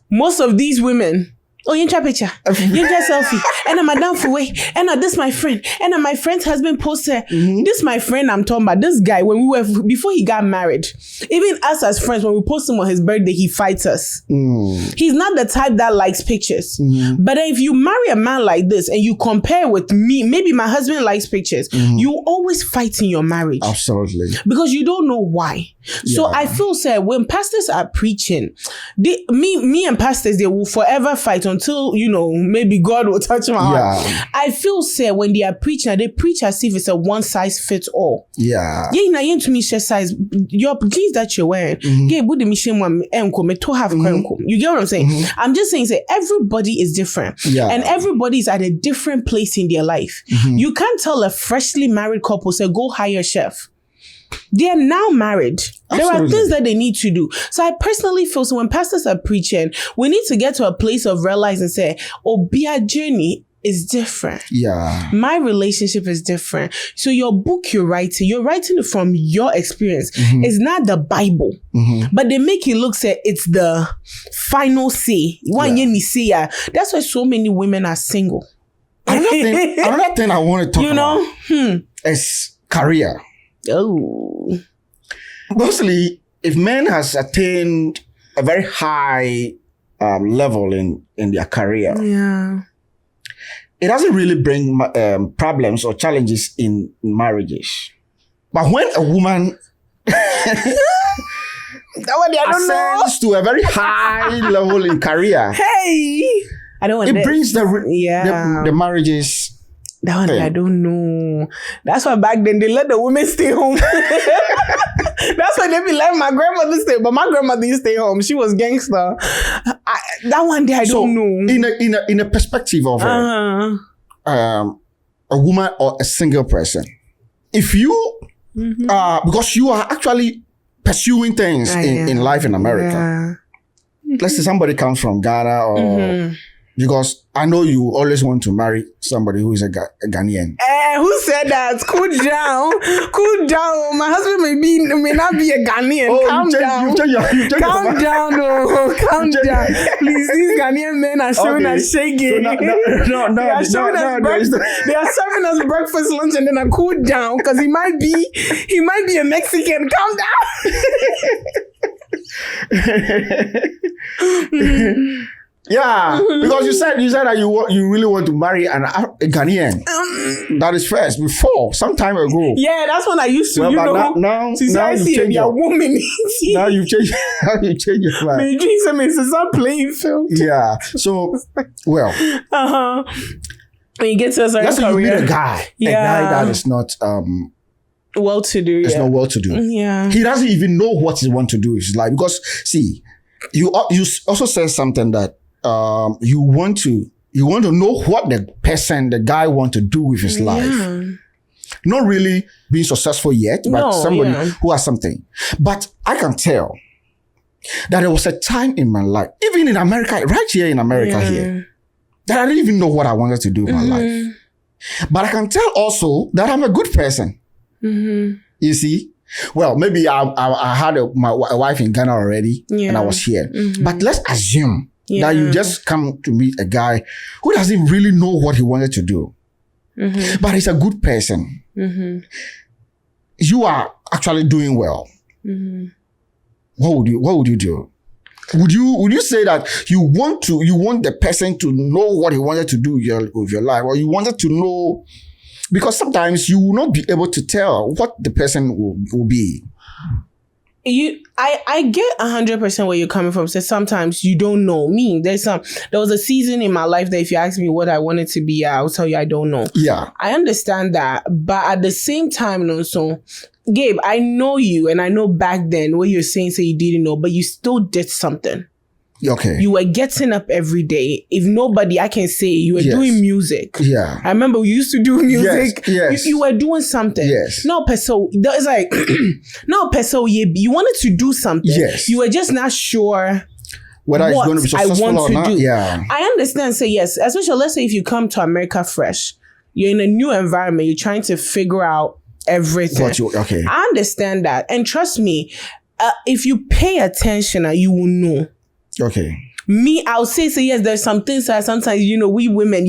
most of these women, you try picture, you try selfie, and I'm madam for way, and this my friend, and my friend's husband posted. This my friend I'm talking about. This guy, when we were before he got married, even us as friends, when we post him on his birthday, he fights us. He's not the type that likes pictures. But if you marry a man like this and you compare with me, maybe my husband likes pictures. You always fight in your marriage. Absolutely. Because you don't know why. So I feel sad when pastors are preaching, me and pastors, they will forever fight until, maybe God will touch my heart. I feel sad when they are preaching, they preach as if it's a one size fits all. Yeah. To me, size, your jeans that you're wearing, you get what I'm saying? I'm just saying, everybody is different. And everybody is at a different place in their life. You can't tell a freshly married couple, say, go hire a chef. They are now married. Absolutely. There are things that they need to do. So I personally feel when pastors are preaching, we need to get to a place of realizing, say, be a journey is different. Yeah. My relationship is different. So your book you're writing it from your experience. It's not the Bible. But they make it look say it's the final say. That's why so many women are single. Another thing I want to talk about is career. Mostly, if men has attained a very high level in their career, it doesn't really bring problems or challenges in marriages. But when a woman ascends to a very high level in career, I don't want it brings the marriages. That one, I don't know. That's why back then they let the women stay home. That's why they be letting my grandmother stay. But my grandmother used to stay home. She was gangster. That one day I don't know. In a perspective of a woman or a single person, if you because you are actually pursuing things in life in America. Let's say somebody comes from Ghana or because I know you always want to marry somebody who is a Ghanaian. who said that? Cool down. Cool down. My husband may not be a Ghanaian. Calm down. Calm down. Oh, calm down. Please, these Ghanaian men are showing us shaking. No, they are serving us breakfast, lunch, and then a cool down because he might be a Mexican. Calm down. Yeah, because you said that you really want to marry a Ghanaian. That is first before some time ago. Yeah, that's when I used to. Well, now I see a woman. Now you change. Now you change your mind. It's not playing film. Yeah. So, well. When you get to a certain let's say you meet a guy that is not well-to-do. It's not well-to-do. Yeah. He doesn't even know what he wants to do with his life because see, you also said something that. You want to know what the guy want to do with his life. Not really being successful yet, but somebody who has something. But I can tell that there was a time in my life, even in America, right here in America here, that I didn't even know what I wanted to do with my life. But I can tell also that I'm a good person. You see? Well, maybe I had a wife in Ghana already and I was here. But let's assume that you just come to meet a guy who doesn't really know what he wanted to do. But he's a good person. You are actually doing well. What would you do? Would you say that you want the person to know what he wanted to do with your life, or you wanted to know, because sometimes you will not be able to tell what the person will be. I get 100% where you're coming from. So sometimes you don't know. There was a season in my life that if you ask me what I wanted to be, I'll tell you I don't know. Yeah. I understand that. But at the same time, so Gabe, I know you and I know back then what you're saying, so you didn't know, but you still did something. Okay. You were getting up every day. If nobody, I can say you were doing music. Yeah. I remember we used to do music. Yes. You were doing something. Yes. No, Peso. It's like, no, Peso, you wanted to do something. Yes. You were just not sure whether it's going to be successful or not. Yeah. I understand. Say yes. Especially, let's say if you come to America fresh, you're in a new environment, you're trying to figure out everything. Okay. I understand that. And trust me, if you pay attention, you will know. Okay. Me, I'll say yes, there's some things that sometimes, we women,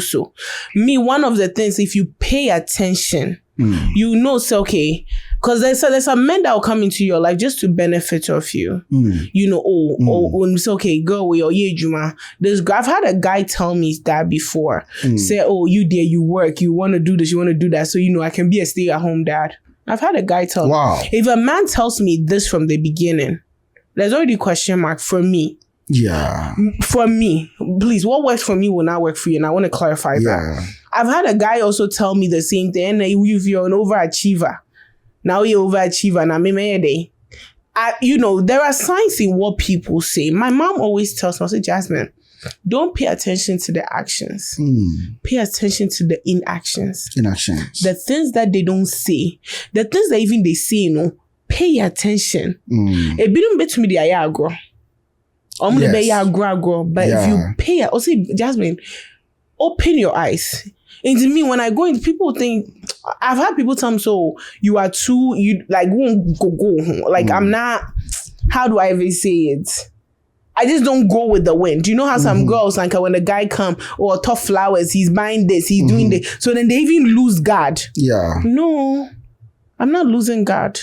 so. Me, one of the things, if you pay attention, so okay, because there's some men that will come into your life just to benefit of you. It's okay, girl, with your Juma. I've had a guy tell me that before. Say, you there, you work, you want to do this, you want to do that. So, I can be a stay-at-home dad. I've had a guy tell me. If a man tells me this from the beginning, there's already a question mark for me. Yeah. For me, please, what works for me will not work for you. And I want to clarify that. I've had a guy also tell me the same thing. If you're an overachiever, now you're overachiever. Now, there are signs in what people say. My mom always tells me, I say, Jasmin, don't pay attention to the actions. Pay attention to the inactions. The things that they don't say. The things that even they say, pay attention. It didn't bet me the ayagro. But if you pay, also Jasmin, open your eyes. And to me, when I go in, people think, I've had people tell me, so you are too, you like won't go. Like I'm not, how do I even say it? I just don't go with the wind. You know how some girls, like when a guy come, tough flowers, he's buying this, he's doing this. So then they even lose guard. Yeah. No. I'm not losing guard.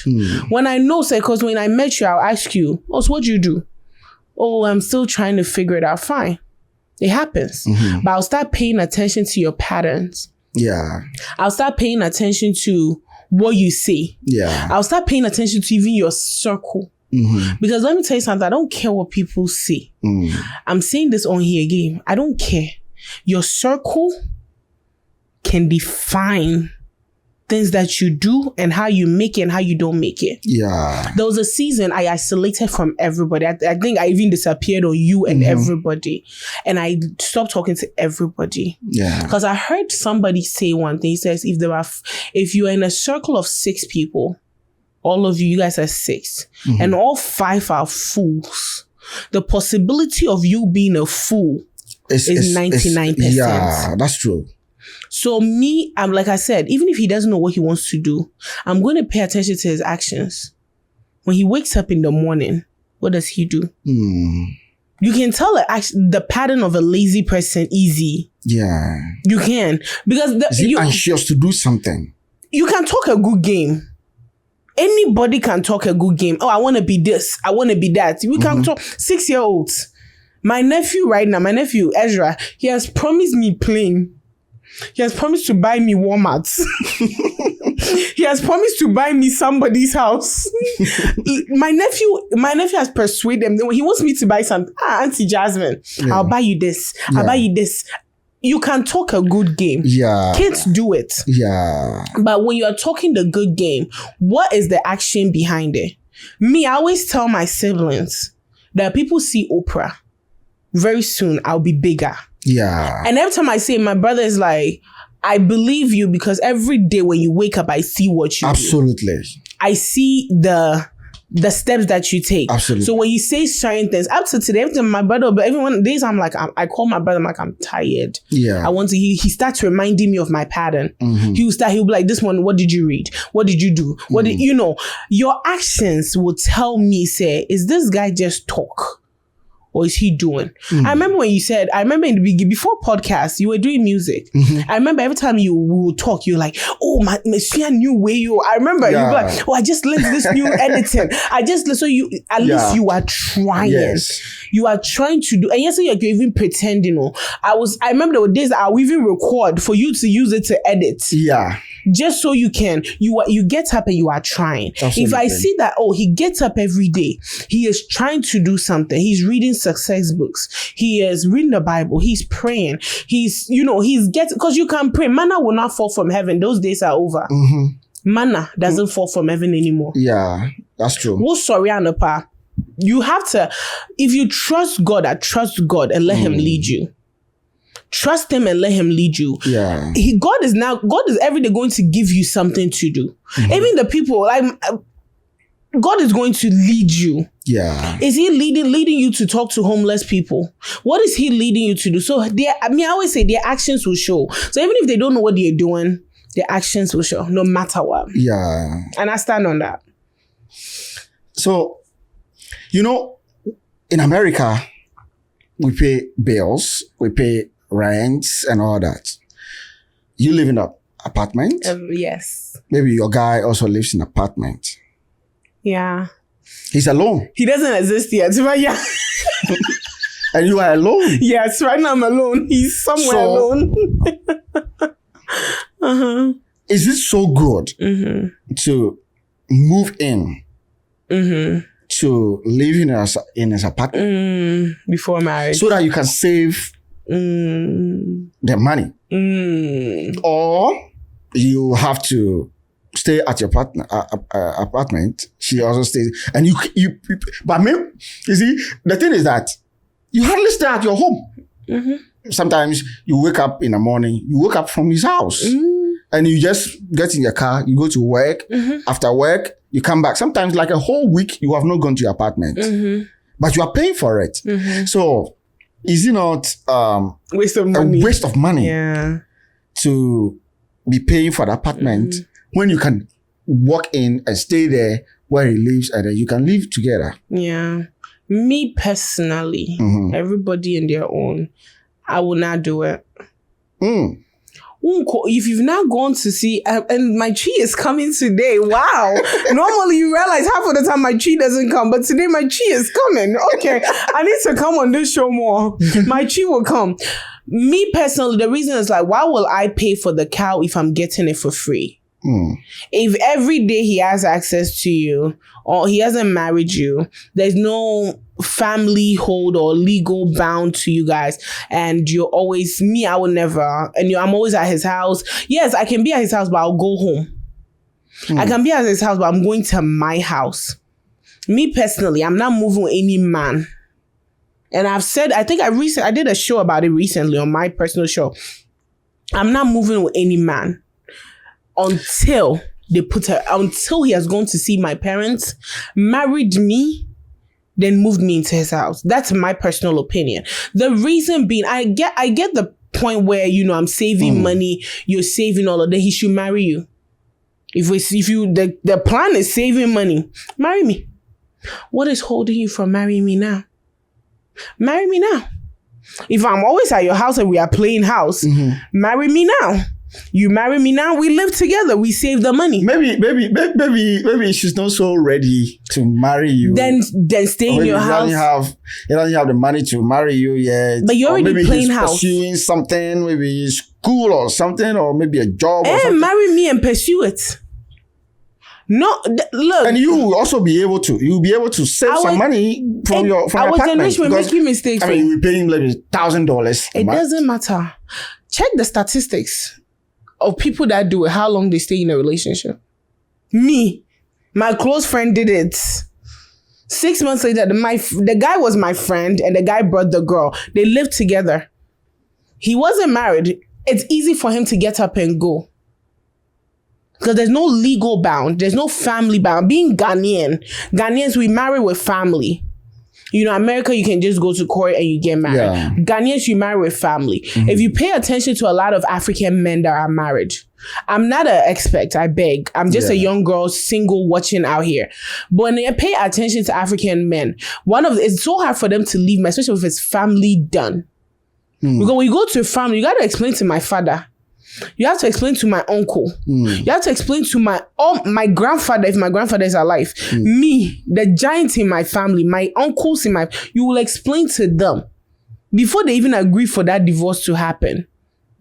When I know, say, because when I met you, I'll ask you, so what do you do? I'm still trying to figure it out. Fine. It happens. But I'll start paying attention to your patterns. Yeah. I'll start paying attention to what you say. Yeah. I'll start paying attention to even your circle. Because let me tell you something, I don't care what people say. I'm saying this on here again. I don't care. Your circle can define things that you do and how you make it and how you don't make it. Yeah. There was a season I isolated from everybody. I think I even disappeared on you and everybody. And I stopped talking to everybody. Yeah. Because I heard somebody say one thing. He says, if you're in a circle of 6 people, all of you guys are 6, and all 5 are fools, the possibility of you being a fool is 99%. Yeah, that's true. So me, I'm like I said, even if he doesn't know what he wants to do, I'm going to pay attention to his actions. When he wakes up in the morning, what does he do? You can tell the pattern of a lazy person easy. Yeah. You can. Because Is he anxious to do something? You can talk a good game. Anybody can talk a good game. Oh, I want to be this. I want to be that. We can talk. 6-year-olds. My nephew Ezra, he has promised me plane. He has promised to buy me Walmarts. He has promised to buy me somebody's house. My nephew has persuaded him. He wants me to buy something. Auntie Jasmin, I'll buy you this. Yeah. I'll buy you this. You can talk a good game. Yeah. Kids do it. Yeah. But when you are talking the good game, what is the action behind it? Me, I always tell my siblings that people see Oprah. Very soon, I'll be bigger. Yeah. And every time I say, my brother is like, I believe you because every day when you wake up, I see what you Absolutely. do. I see the steps that you take. Absolutely. So when you say certain things, up to today, every time my brother, but everyone days I'm like, I call my brother, I'm like, I'm tired. Yeah. I want to, he starts reminding me of my pattern. He'll be like, this one, what did you read? What did you do? What did, your actions will tell me, say, is this guy just talk? Or is he doing? I remember when you said, in the beginning, before podcast, you were doing music. I remember every time we would talk, you're like, oh, my new way you. I remember you were like, oh, I just learned this new editing. So you, at least you are trying. Yes. You are trying to do, and yesterday you're even pretending. I remember there were days that I would even record for you to use it to edit. Yeah. Just so you get up and you are trying. Absolutely. If I see that, he gets up every day, he is trying to do something. He's reading success books. He is reading the Bible. He's praying. He's getting, because you can pray. Manna will not fall from heaven. Those days are over. Manna doesn't fall from heaven anymore. Yeah, that's true. Oh, sorry, Anapa. You have to, if you trust God and let him lead you. Trust him and let him lead you. Yeah. God is every day going to give you something to do. Even the people, God is going to lead you. Yeah. Is he leading you to talk to homeless people? What is he leading you to do? So I always say their actions will show. So even if they don't know what they're doing, their actions will show, no matter what. Yeah. And I stand on that. So, in America, we pay bills, we pay rents and all that. You live in an apartment? Yes. Maybe your guy also lives in an apartment. Yeah. He's alone. He doesn't exist yet, but yeah. And you are alone? Yes, right now I'm alone. He's somewhere alone. Is it so good to move in to live in his apartment before marriage, so that you can save the money, or you have to stay at your apartment? She also stays, and you. But me, you see, the thing is that you hardly stay at your home. Sometimes you wake up in the morning, you wake up from his house, and you just get in your car, you go to work. After work, you come back. Sometimes like a whole week, you have not gone to your apartment, but you are paying for it. So, is it not waste of money? A waste of money, yeah, to be paying for the apartment when you can walk in and stay there where he lives, and then you can live together? Yeah. Me personally, everybody in their own, I will not do it. If you've not gone to see, and my chi is coming today. Wow. Normally you realize half of the time my chi doesn't come, but today my chi is coming. Okay. I need to come on this show more. My chi will come. Me personally, the reason is like, why will I pay for the cow if I'm getting it for free? If every day he has access to you, or he hasn't married you, there's no family hold or legal bound to you guys, and you're always, me, I will never, and I'm always at his house. Yes, I can be at his house, but I'll go home. I can be at his house, but I'm going to my house. Me personally, I'm not moving with any man. And I've said, I think I did a show about it recently on my personal show. I'm not moving with any man until he has gone to see my parents, married me, then moved me into his house. That's my personal opinion. The reason being, I get the point where, I'm saving money, you're saving all of that, he should marry you. If the plan is saving money, marry me. What is holding you from marrying me now? Marry me now. If I'm always at your house and we are playing house, marry me now. You marry me now, we live together, we save the money. Maybe she's not so ready to marry you. Then stay in your house. He doesn't have the money to marry you yet. But you're already maybe playing he's house. Pursuing something, maybe school or something, or maybe a job or something. Marry me and pursue it. No, look. And you will also be able to save some money from your apartment. Our generation will make you mistakes. I mean, you're paying like $1,000. It doesn't matter. Check the statistics of people that do it, how long they stay in a relationship. Me, my close friend did it. 6 months later, the guy was my friend and the guy brought the girl. They lived together. He wasn't married. It's easy for him to get up and go. Because there's no legal bound. There's no family bound. Being Ghanaians, we marry with family. America, you can just go to court and you get married. Yeah. Ghanaians, you marry with family. If you pay attention to a lot of African men that are married, I'm not an expert, I beg. I'm just a young girl, single, watching out here. But when they pay attention to African men, it's so hard for them to leave, especially if it's family done. Because when you go to a family, you got to explain to my father. You have to explain to my uncle. You have to explain to my grandfather, if my grandfather is alive. Me, the giant in my family, my uncles you will explain to them before they even agree for that divorce to happen.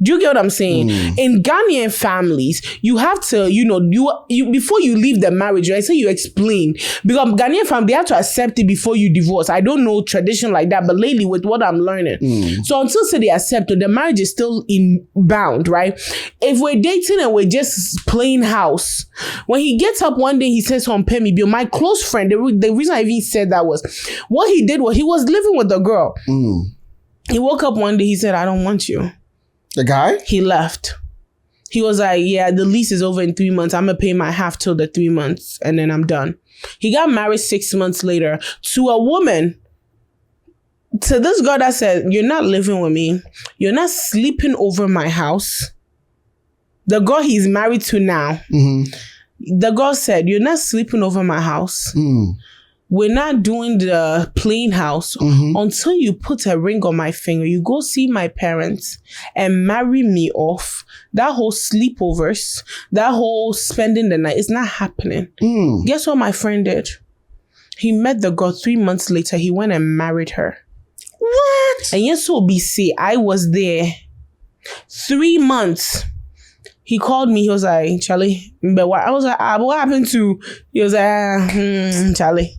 Do you get what I'm saying? In Ghanaian families, you have to, you before you leave the marriage, right? So you explain. Because Ghanaian family, they have to accept it before you divorce. I don't know tradition like that, but lately with what I'm learning. So until they accept it, the marriage is still bound, right? If we're dating and we're just playing house, when he gets up one day, he says, pay me bill. My close friend, the reason I even said that was, what he did was he was living with the girl. He woke up one day, he said, I don't want you. The guy? He left. He was like, yeah, the lease is over in 3 months. I'm going to pay my half till the 3 months and then I'm done. He got married 6 months later to a woman, to this girl that said, you're not living with me. You're not sleeping over my house. The girl he's married to now, the girl said, you're not sleeping over my house. We're not doing the playing house until you put a ring on my finger. You go see my parents and marry me off. That whole sleepovers, that whole spending the night, it's not happening. Guess what my friend did? He met the girl 3 months later. He went and married her. What? And yes, so BC, I was there. 3 months. He called me. He was like, Charlie, but what? I was like, what happened to? He was like, Charlie.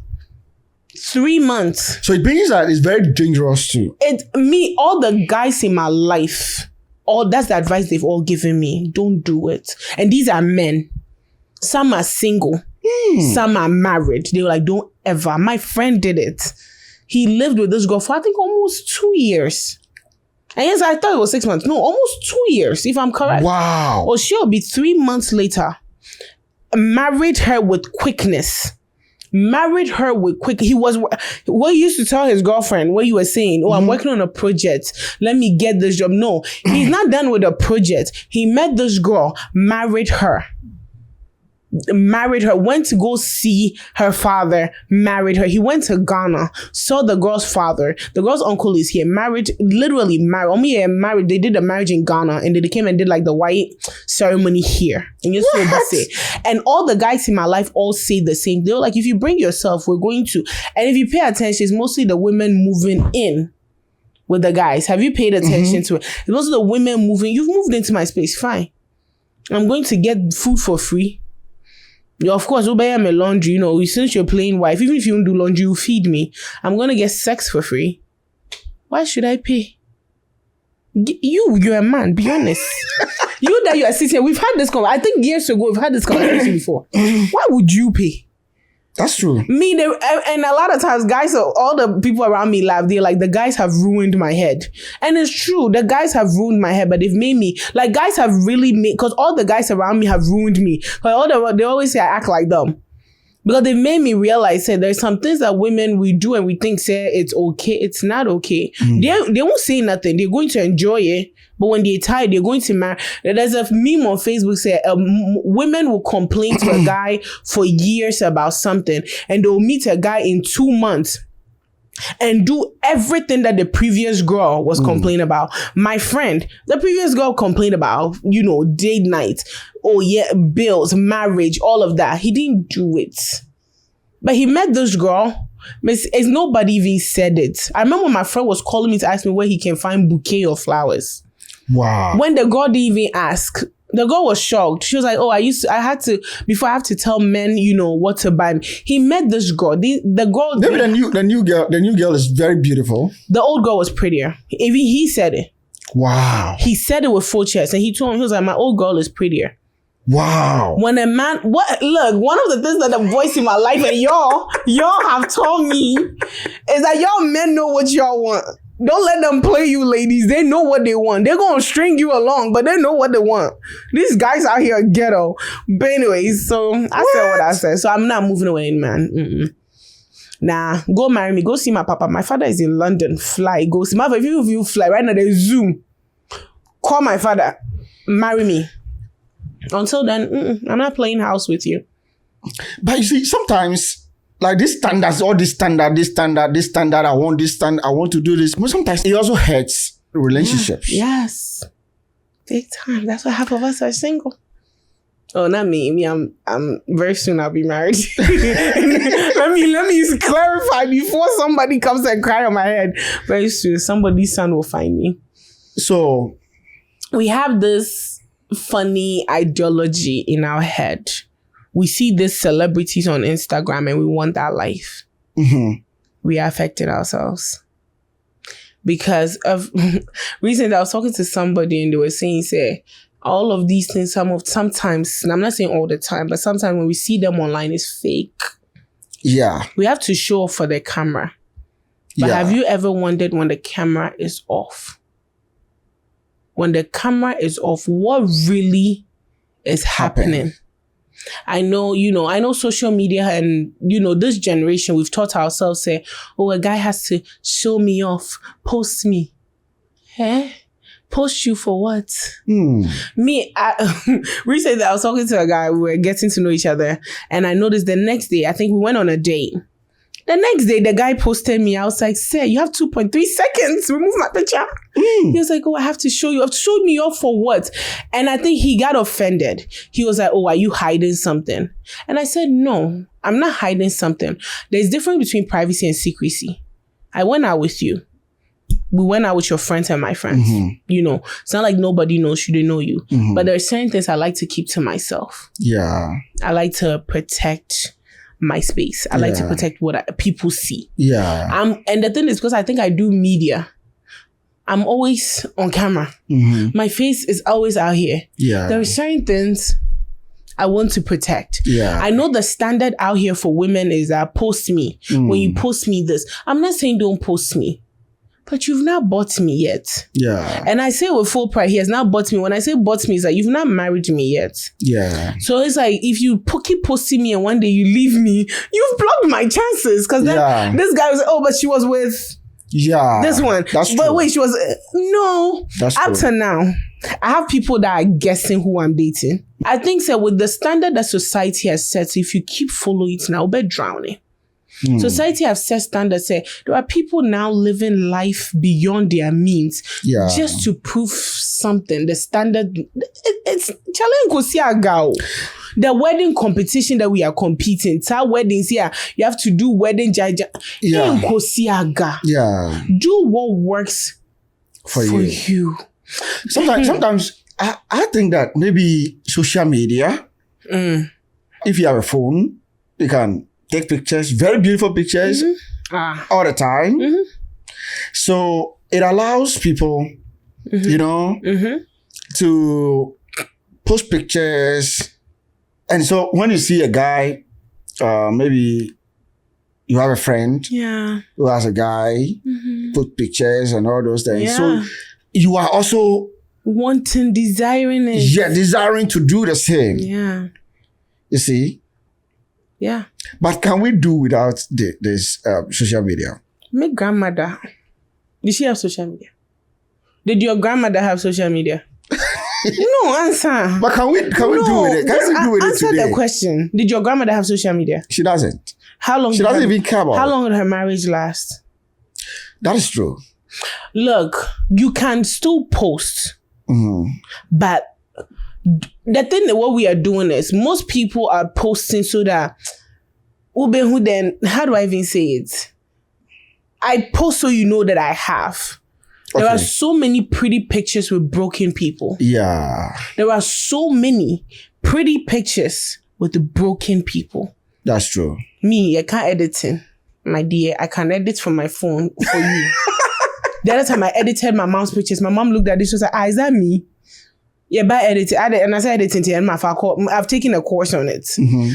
3 months. So it means that it's very dangerous too. All the guys in my life, that's the advice they've all given me. Don't do it. And these are men. Some are single. Some are married. They were like, don't ever. My friend did it. He lived with this girl for I think almost 2 years. And yes, I thought it was 6 months. No, almost 2 years, if I'm correct. Wow. Or she'll be 3 months later. Married her with quickness. He was what he used to tell his girlfriend, what you were saying, I'm working on a project. Let me get this job. No, he's not done with the project. He met this girl, married her, went to go see her father, married her. He went to Ghana, saw the girl's father. The girl's uncle is here, literally married. They did the marriage in Ghana and they came and did like the white ceremony here. And you say, and all the guys in my life all say the same. They were like, if you bring yourself, we're going to. And if you pay attention, it's mostly the women moving in with the guys. Have you paid attention to it? It's mostly the women moving. You've moved into my space. Fine. I'm going to get food for free. Of course, we'll buy me laundry, since you're playing wife, even if you don't do laundry, you feed me. I'm going to get sex for free. Why should I pay? You're a man, be honest. You that you are sitting here, we've had this conversation. I think years ago, we've had this conversation before. Why would you pay? That's true. And a lot of times, guys, all the people around me laugh. They're like, the guys have ruined my head. And it's true. The guys have ruined my head, but they've made me, like, guys have really made, because all the guys around me have ruined me. But they always say I act like them. Because they made me realize that there's some things that women we do and we think say it's okay. It's not okay. They won't say nothing. They're going to enjoy it. But when they're tired, they're going to marry. There's a meme on Facebook say women will complain to a guy for years about something, and they'll meet a guy in 2 months and do everything that the previous girl was complaining about. My friend, the previous girl complained about, date night, bills, marriage, all of that. He didn't do it. But he met this girl. It's nobody even said it. I remember my friend was calling me to ask me where he can find bouquet of flowers. Wow. When the girl didn't even ask, the girl was shocked. She was like, before I have to tell men, what to buy me. He met this girl. The girl. Maybe the new girl is very beautiful. The old girl was prettier. Even he said it. Wow. He said it with full chest. And he told him, he was like, my old girl is prettier. Wow. When a man, one of the things that the voice in my life and y'all have told me is that y'all men know what y'all want. Don't let them play you, ladies. They know what they want. They're going to string you along, but they know what they want. These guys out here are ghetto. But anyways, so I said what I said. So I'm not moving away, man. Nah, go marry me. Go see my papa. My father is in London. Fly. Go see my father. If you fly right now, there's Zoom. Call my father. Marry me. Until then, I'm not playing house with you. But you see, sometimes, like this standards, all this standard, I want this standard, I want to do this. But sometimes it also hurts relationships. Yeah. Yes. Big time. That's why half of us are single. Oh, not me. I'm very soon I'll be married. let me clarify before somebody comes and cry on my head. Very soon, somebody's son will find me. So we have this funny ideology in our head. We see these celebrities on Instagram and we want that life. We are affecting ourselves. Because of recently I was talking to somebody and they were saying, all of these things, sometimes, and I'm not saying all the time, but sometimes when we see them online, it's fake. Yeah. We have to show off for the camera. But have you ever wondered when the camera is off? When the camera is off, what really is happening? I know social media and, this generation, we've taught ourselves, a guy has to show me off, post me. Post you for what? Recently I was talking to a guy, we were getting to know each other, and I noticed the next day, I think we went on a date. The next day, the guy posted me. I was like, sir, you have 2.3 seconds. Remove my picture. He was like, I have to show you. I've showed me off for what? And I think he got offended. He was like, are you hiding something? And I said, no, I'm not hiding something. There's a difference between privacy and secrecy. I went out with you. We went out with your friends and my friends. It's not like nobody knows you, they know you. But there are certain things I like to keep to myself. Yeah. I like to protect my space. I like to protect what people see. Yeah. And the thing is, because I think I do media, I'm always on camera. My face is always out here. Yeah. There are certain things I want to protect. Yeah. I know the standard out here for women is post me. When you post me this, I'm not saying don't post me. But you've not bought me yet. Yeah. And I say with full pride, he has not bought me. When I say bought me, it's like, you've not married me yet. Yeah. So it's like, if you keep posting me and one day you leave me, you've blocked my chances. Because then this guy was like, but she was with this one. That's true. But wait, she was, no. That's true. Up to now, I have people that are guessing who I'm dating. I think with the standard that society has set, if you keep following it now, you'll be drowning. Society have set standards. There are people now living life beyond their means just to prove something. The standard, it's challenge. The wedding competition that we are competing. Weddings here, you have to do wedding jaja. Yeah. Do what works for you. Sometimes I think that maybe social media, if you have a phone, you can take pictures, very beautiful pictures, all the time. So it allows people, to post pictures. And so when you see a guy, maybe you have a friend who has a guy, put pictures and all those things. Yeah. So you are also desiring it. Yeah, desiring to do the same. Yeah. You see? Yeah. But can we do without this social media? My grandmother, did she have social media? Did your grandmother have social media? No, answer. But can we do with it? Can we do with it answer today? the question. Did your grandmother have social media? She doesn't. How long? She doesn't even care about How long did her marriage last? That is true. Look, you can still post, but the thing that what we are doing is most people are posting so that then how do I even say it? I post so you know that I have. There are so many pretty pictures with broken people. Yeah. There are so many pretty pictures with the broken people. That's true. Me, I can't editing. My dear, I can edit from my phone for you. The other time I edited my mom's pictures, my mom looked at this, she was like, is that me? Yeah, by editing. And I said editing to end my I've taken a course on it.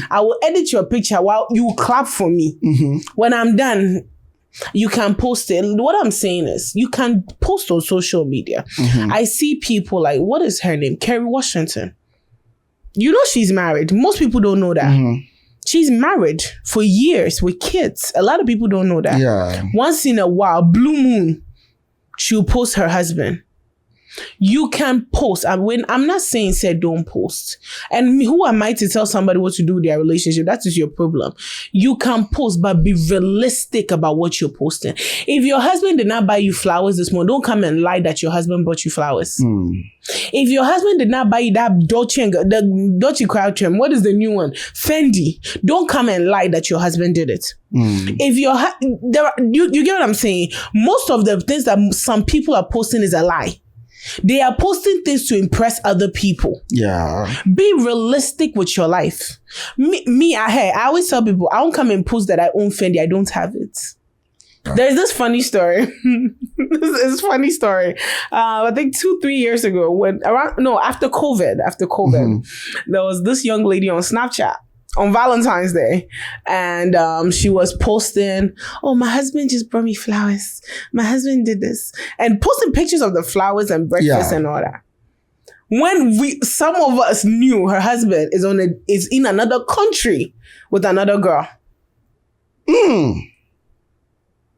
I will edit your picture while you clap for me. When I'm done, you can post it. What I'm saying is, you can post on social media. I see people like, what is her name? Kerry Washington. You know she's married. Most people don't know that. She's married for years with kids. A lot of people don't know that. Yeah. Once in a while, blue moon, she'll post her husband. You can post. I'm not saying don't post. And who am I to tell somebody what to do with their relationship? That is your problem. You can post, but be realistic about what you're posting. If your husband did not buy you flowers this morning, don't come and lie that your husband bought you flowers. If your husband did not buy you that the Dolce Crouchum, what is the new one? Fendi. Don't come and lie that your husband did it. If you get what I'm saying? Most of the things that some people are posting is a lie. They are posting things to impress other people. Yeah. Be realistic with your life. I always tell people, I won't come and post that I own Fendi. I don't have it. There's this funny story. This funny story. I think 2-3 years ago, after COVID, there was this young lady on Snapchat on Valentine's Day, and she was posting, oh, my husband just brought me flowers. My husband did this, and posting pictures of the flowers and breakfast and all that. When some of us knew her husband is in another country with another girl. You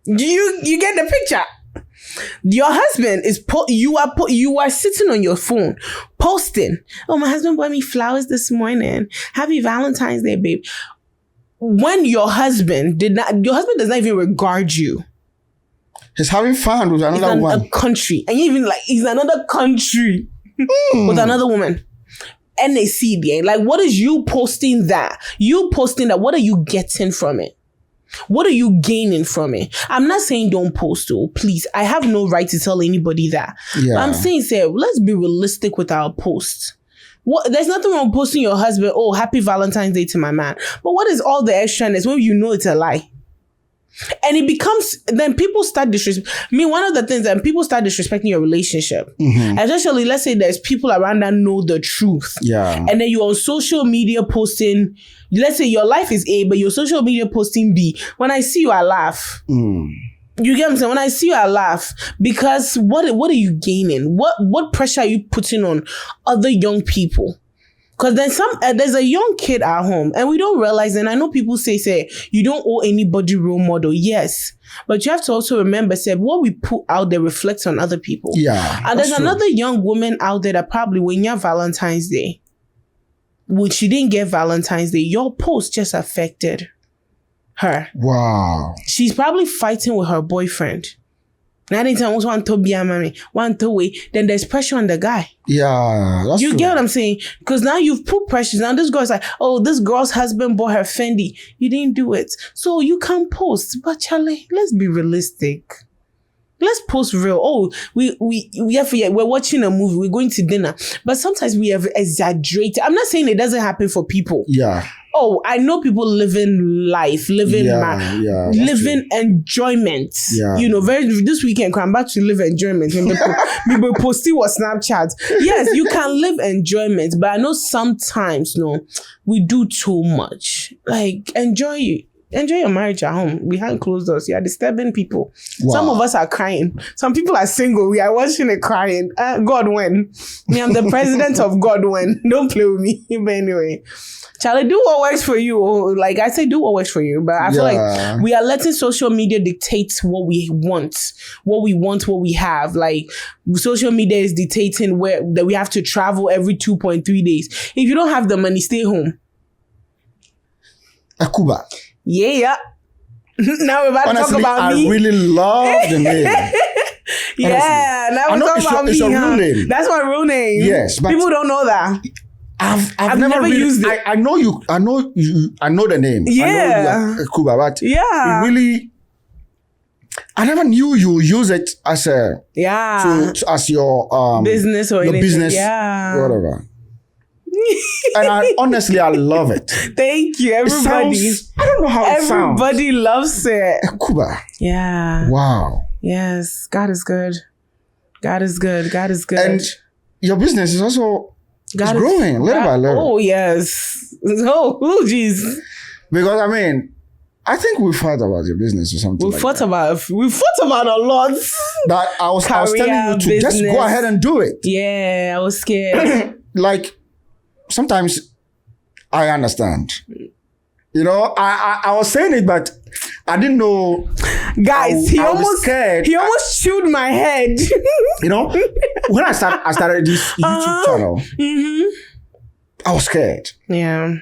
get the picture? Your husband is you are sitting on your phone posting, oh, my husband bought me flowers this morning. Happy Valentine's Day, babe. When your husband does not even regard you. He's having fun with another one. A country. And you even he's another country with another woman. And they see there. Like, what is you posting that? What are you getting from it? What are you gaining from it? I'm not saying don't post, please. I have no right to tell anybody that. Yeah. I'm saying, let's be realistic with our posts. There's nothing wrong with posting your husband, oh, happy Valentine's Day to my man. But what is all the extraness when you know it's a lie? And it becomes, then people start disrespecting. One of the things that people start disrespecting your relationship, especially let's say there's people around that know the truth. Yeah. And then you're on social media posting, let's say your life is A, but your social media posting B. When I see you, I laugh. You get what I'm saying? When I see you, I laugh. Because what are you gaining? What pressure are you putting on other young people? Because then there's a young kid at home and we don't realize, and I know people say, you don't owe anybody role model. Yes. But you have to also remember, what we put out there reflects on other people. Yeah. And there's another young woman out there that probably when you're Valentine's Day, which she didn't get Valentine's Day, your post just affected her. Wow. She's probably fighting with her boyfriend. Now they tell want to be a mommy, want to wait. Then there's pressure on the guy. Yeah, that's true. Get what I'm saying? Because now you've put pressure. Now this girl's like, oh, this girl's husband bought her Fendi. You didn't do it, so you can't post. But Charlie, let's be realistic. Let's post real. Oh, we're watching a movie. We're going to dinner. But sometimes we have exaggerated. I'm not saying it doesn't happen for people. Yeah. Oh, I know people living life, living enjoyment. Yeah. This weekend, I'm about to live enjoyment. People posting what Snapchat. Yes, you can live enjoyment, but I know sometimes, we do too much. Like, enjoy Enjoy your marriage at home behind closed doors. You are disturbing people. Wow. Some of us are crying. Some people are single. We are watching it crying. God when. Me, I'm the president of God when. Don't play with me. But anyway, Charlie, do what works for you. Like I say, do what works for you. But I feel like we are letting social media dictate what we want, what we have. Like social media is dictating that we have to travel every 2.3 days. If you don't have the money, stay home. Ekubah. Yeah. Now we're about to talk about me. I really love the name. Yeah, now we're talking about me. It's a real name. That's my real name. Yes, but people don't know that. I've never really, used it. I know you. I know the name. Yeah, I know you Ekubah, but yeah, it really. I never knew you use it as a as your business or your anything. Business, whatever. And I love it. Thank you, everybody. I don't know how it sounds. Everybody loves it. Ekubah. Yeah. Wow. Yes, God is good. God is good. God is good. And your business is also growing little by little. Oh yes. Oh jeez. Because I mean, I think we fought about your business or something. We fought about a lot. That I was telling you to just go ahead and do it. Yeah, I was scared. Like sometimes I understand. You know, I was saying it, but I didn't know. Guys, he almost chewed my head. You know, when I started this YouTube channel, I was scared. Yeah.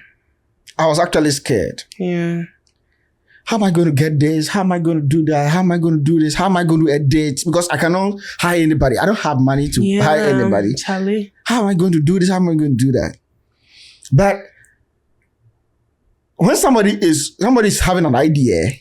I was actually scared. Yeah. How am I going to get this? How am I going to do that? How am I going to do this? How am I going to edit? Because I cannot hire anybody. I don't have money to hire anybody. Charlie. How am I going to do this? How am I going to do that? But when somebody's having an idea,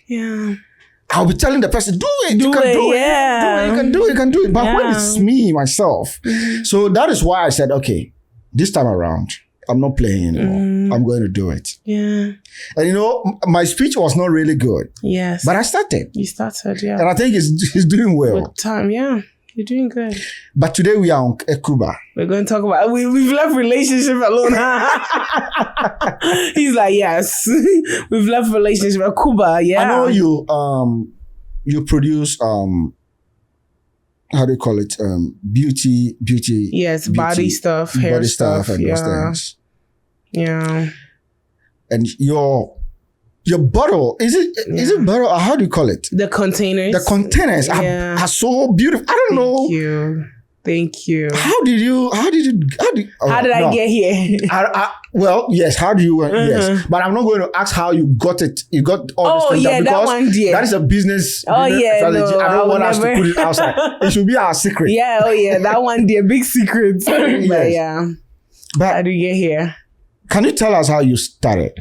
I'll be telling the person, do it. You can do it. You can do it. But when it's me, myself. So that is why I said, okay, this time around, I'm not playing anymore. I'm going to do it. Yeah. And you know, my speech was not really good. Yes. But I started. You started, yeah. And I think it's doing well. Good time, yeah. You're doing good. But today we are on Ekubah. We're going to talk about, we've left relationship alone. He's like, yes. We've left relationship. Ekubah, yeah. I know you produce, how do you call it? Beauty. Yes, body stuff, hair body stuff and those things. Yeah. And your bottle, is it bottle or how do you call it? The containers. The containers are so beautiful. I don't know. Thank you. How did I get here? Well, yes. How do you? Yes, but I'm not going to ask how you got it. You got all this thing because that is a business. Strategy. No, I don't want us to put it outside. It should be our secret. Yeah. Oh yeah. That one, dear, big secret. But yeah. But how do you get here? Can you tell us how you started?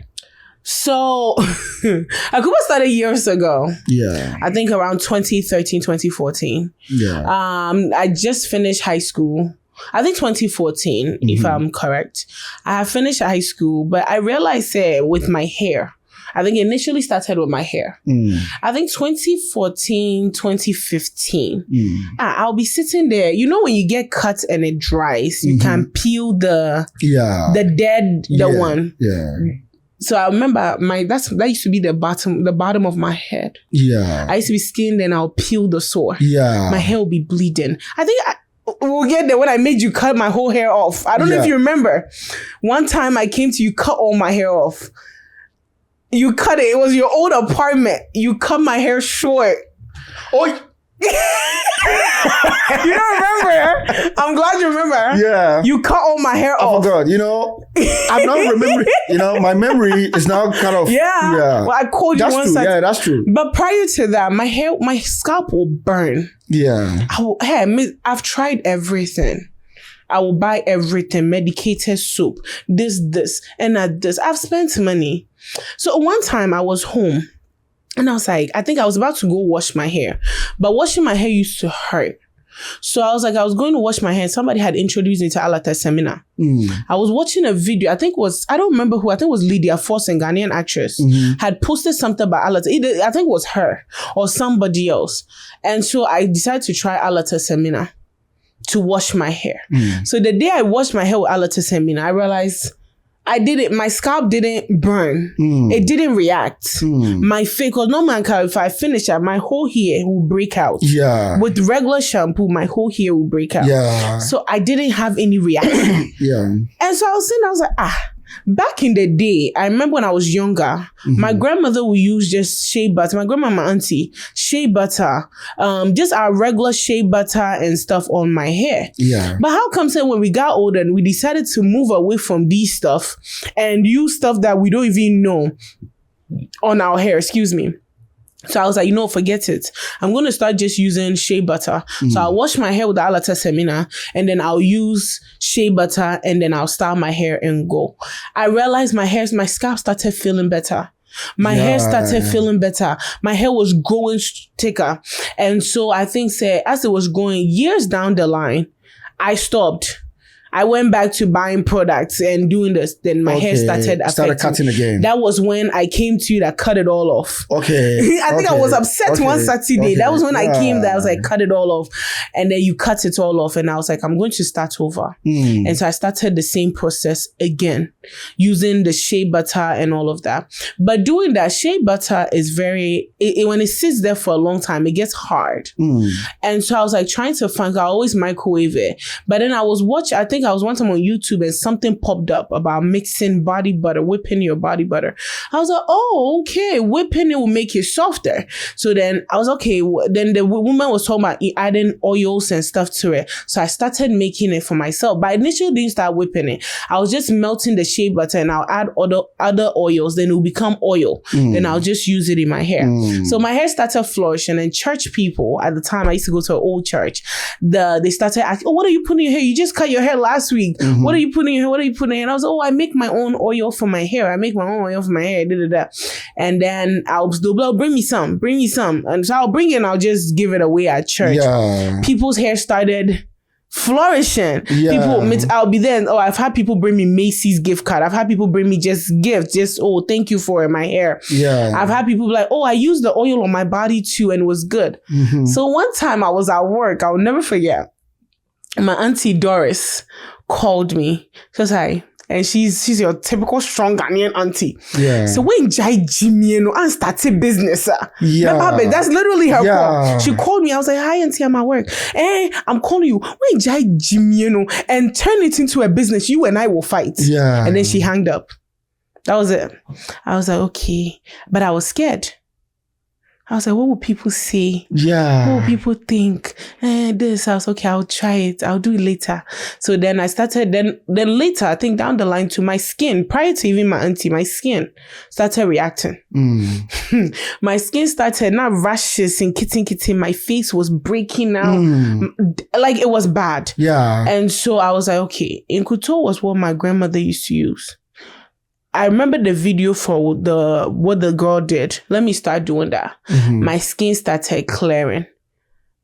So, Ekubah started years ago. Yeah. I think around 2013, 2014. Yeah. I just finished high school. I think 2014, if I'm correct. I have finished high school, but I realized with my hair. I think it initially started with my hair. I think 2014, 2015. I'll be sitting there. You know when you get cut and it dries, you can peel the one. Yeah. So I remember that used to be the bottom of my head. Yeah. I used to be skinned and I'll peel the sore. Yeah. My hair will be bleeding. I think we'll get there when I made you cut my whole hair off. I don't know if you remember. One time I came to you, cut all my hair off. You cut it. It was your old apartment. You cut my hair short. Oh. You don't remember? I'm glad you remember. Yeah. You cut all my hair off. Oh God, you know, I'm not remembering. You know, my memory is now kind of. Yeah. Well, I called you once. Yeah, that's true. But prior to that, my scalp will burn. Yeah. I've tried everything. I will buy everything, medicated soap, this, and this. I've spent money. So one time I was home. And I was like, I think I was about to go wash my hair. But washing my hair used to hurt. So I was like, I was going to wash my hair. Somebody had introduced me to Alata Seminar. I was watching a video. I don't remember who. I think it was Lydia Foss, a Ghanaian actress, had posted something about Alata. I think it was her or somebody else. And so I decided to try Alata Seminar to wash my hair. So the day I washed my hair with Alata Seminar, I realized I did it. My scalp didn't burn. It didn't react. My face, because normally if I finish it, my whole hair will break out. Yeah. With regular shampoo, my whole hair will break out. Yeah. So I didn't have any reaction. Yeah. And so I was like, back in the day, I remember when I was younger, my grandmother would use just shea butter. My grandma, my auntie, shea butter, just our regular shea butter and stuff on my hair. Yeah. But how come when we got older and we decided to move away from these stuff and use stuff that we don't even know on our hair, excuse me. So I was like, forget it. I'm going to start just using shea butter. So I'll wash my hair with the Alata Semina and then I'll use shea butter and then I'll style my hair and go. I realized my scalp started feeling better. My hair started feeling better. My hair was growing thicker. And so I think as it was going years down the line, I stopped. I went back to buying products and doing this. Then my hair started cutting again. That was when I came to you that cut it all off. Okay. I think I was upset one Saturday. That was when I came there. I was like, cut it all off. And then you cut it all off. And I was like, I'm going to start over. And so I started the same process again, using the shea butter and all of that. But doing that, shea butter is when it sits there for a long time, it gets hard. And so I was like trying to find, I always microwave it. But then I was watching, I think I was one time on YouTube and something popped up about mixing body butter, whipping your body butter. I was like, oh, okay, whipping it will make it softer. So then I was okay. Then the woman was talking about adding oils and stuff to it. So I started making it for myself. But I initially didn't start whipping it. I was just melting the shea butter and I'll add other oils. Then it will become oil. Then I'll just use it in my hair. So my hair started flourishing, and church people at the time, I used to go to an old church. They started asking, oh, what are you putting in your hair? You just cut your hair last week. What are you putting in here? What are you putting in here? And I was like, oh, I make my own oil for my hair. And then they'll bring me some. And so I'll bring it and I'll just give it away at church. Yeah. People's hair started flourishing. I'll be there and I've had people bring me Macy's gift card. I've had people bring me just gifts, thank you for my hair. I've had people be like, I used the oil on my body too and it was good. So one time I was at work, I'll never forget. My auntie Doris called me. She was like, and she's your typical strong Ghanaian auntie. So when Jai Jimmy and started business, that's literally her call. She called me. I was like, hi auntie, I'm at work. Hey, I'm calling you. When Jai Jimmy and turn it into a business, you and I will fight. And then she hanged up. That was it. I was like, okay, but I was scared. I was like, what will people say? What will people think? This. I was okay, I'll try it. I'll do it later. So then I started, then later, I think down the line to my skin, prior to even my auntie, my skin started reacting. My skin started, not rashes and kitten. My face was breaking out. Like it was bad. And so I was like, okay, Inkuto was what my grandmother used to use. I remember the video for what the girl did. Let me start doing that. My skin started clearing.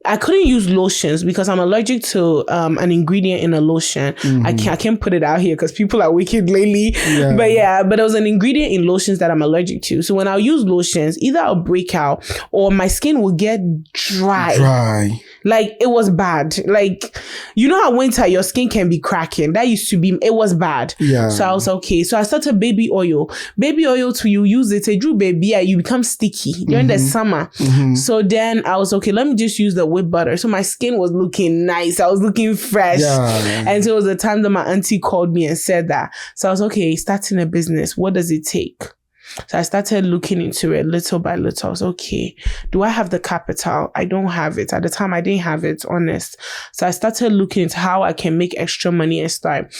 I couldn't use lotions because I'm allergic to an ingredient in a lotion. I can't put it out here because people are wicked lately. But there was an ingredient in lotions that I'm allergic to. So when I use lotions, either I'll break out or my skin will get dry. Like it was bad. Like, you know how winter your skin can be cracking. That used to be, it was bad. So I was okay. So I started baby oil. Baby oil to you use it. Drew baby, you become sticky during the summer. So then I was okay, let me just use the whipped butter. So my skin was looking nice. I was looking fresh. And so it was the time that my auntie called me and said that. So I was okay, starting a business. What does it take? So I started looking into it little by little. I was okay, do I have the capital? I don't have it. At the time, I didn't have it, honest. So I started looking into how I can make extra money and start.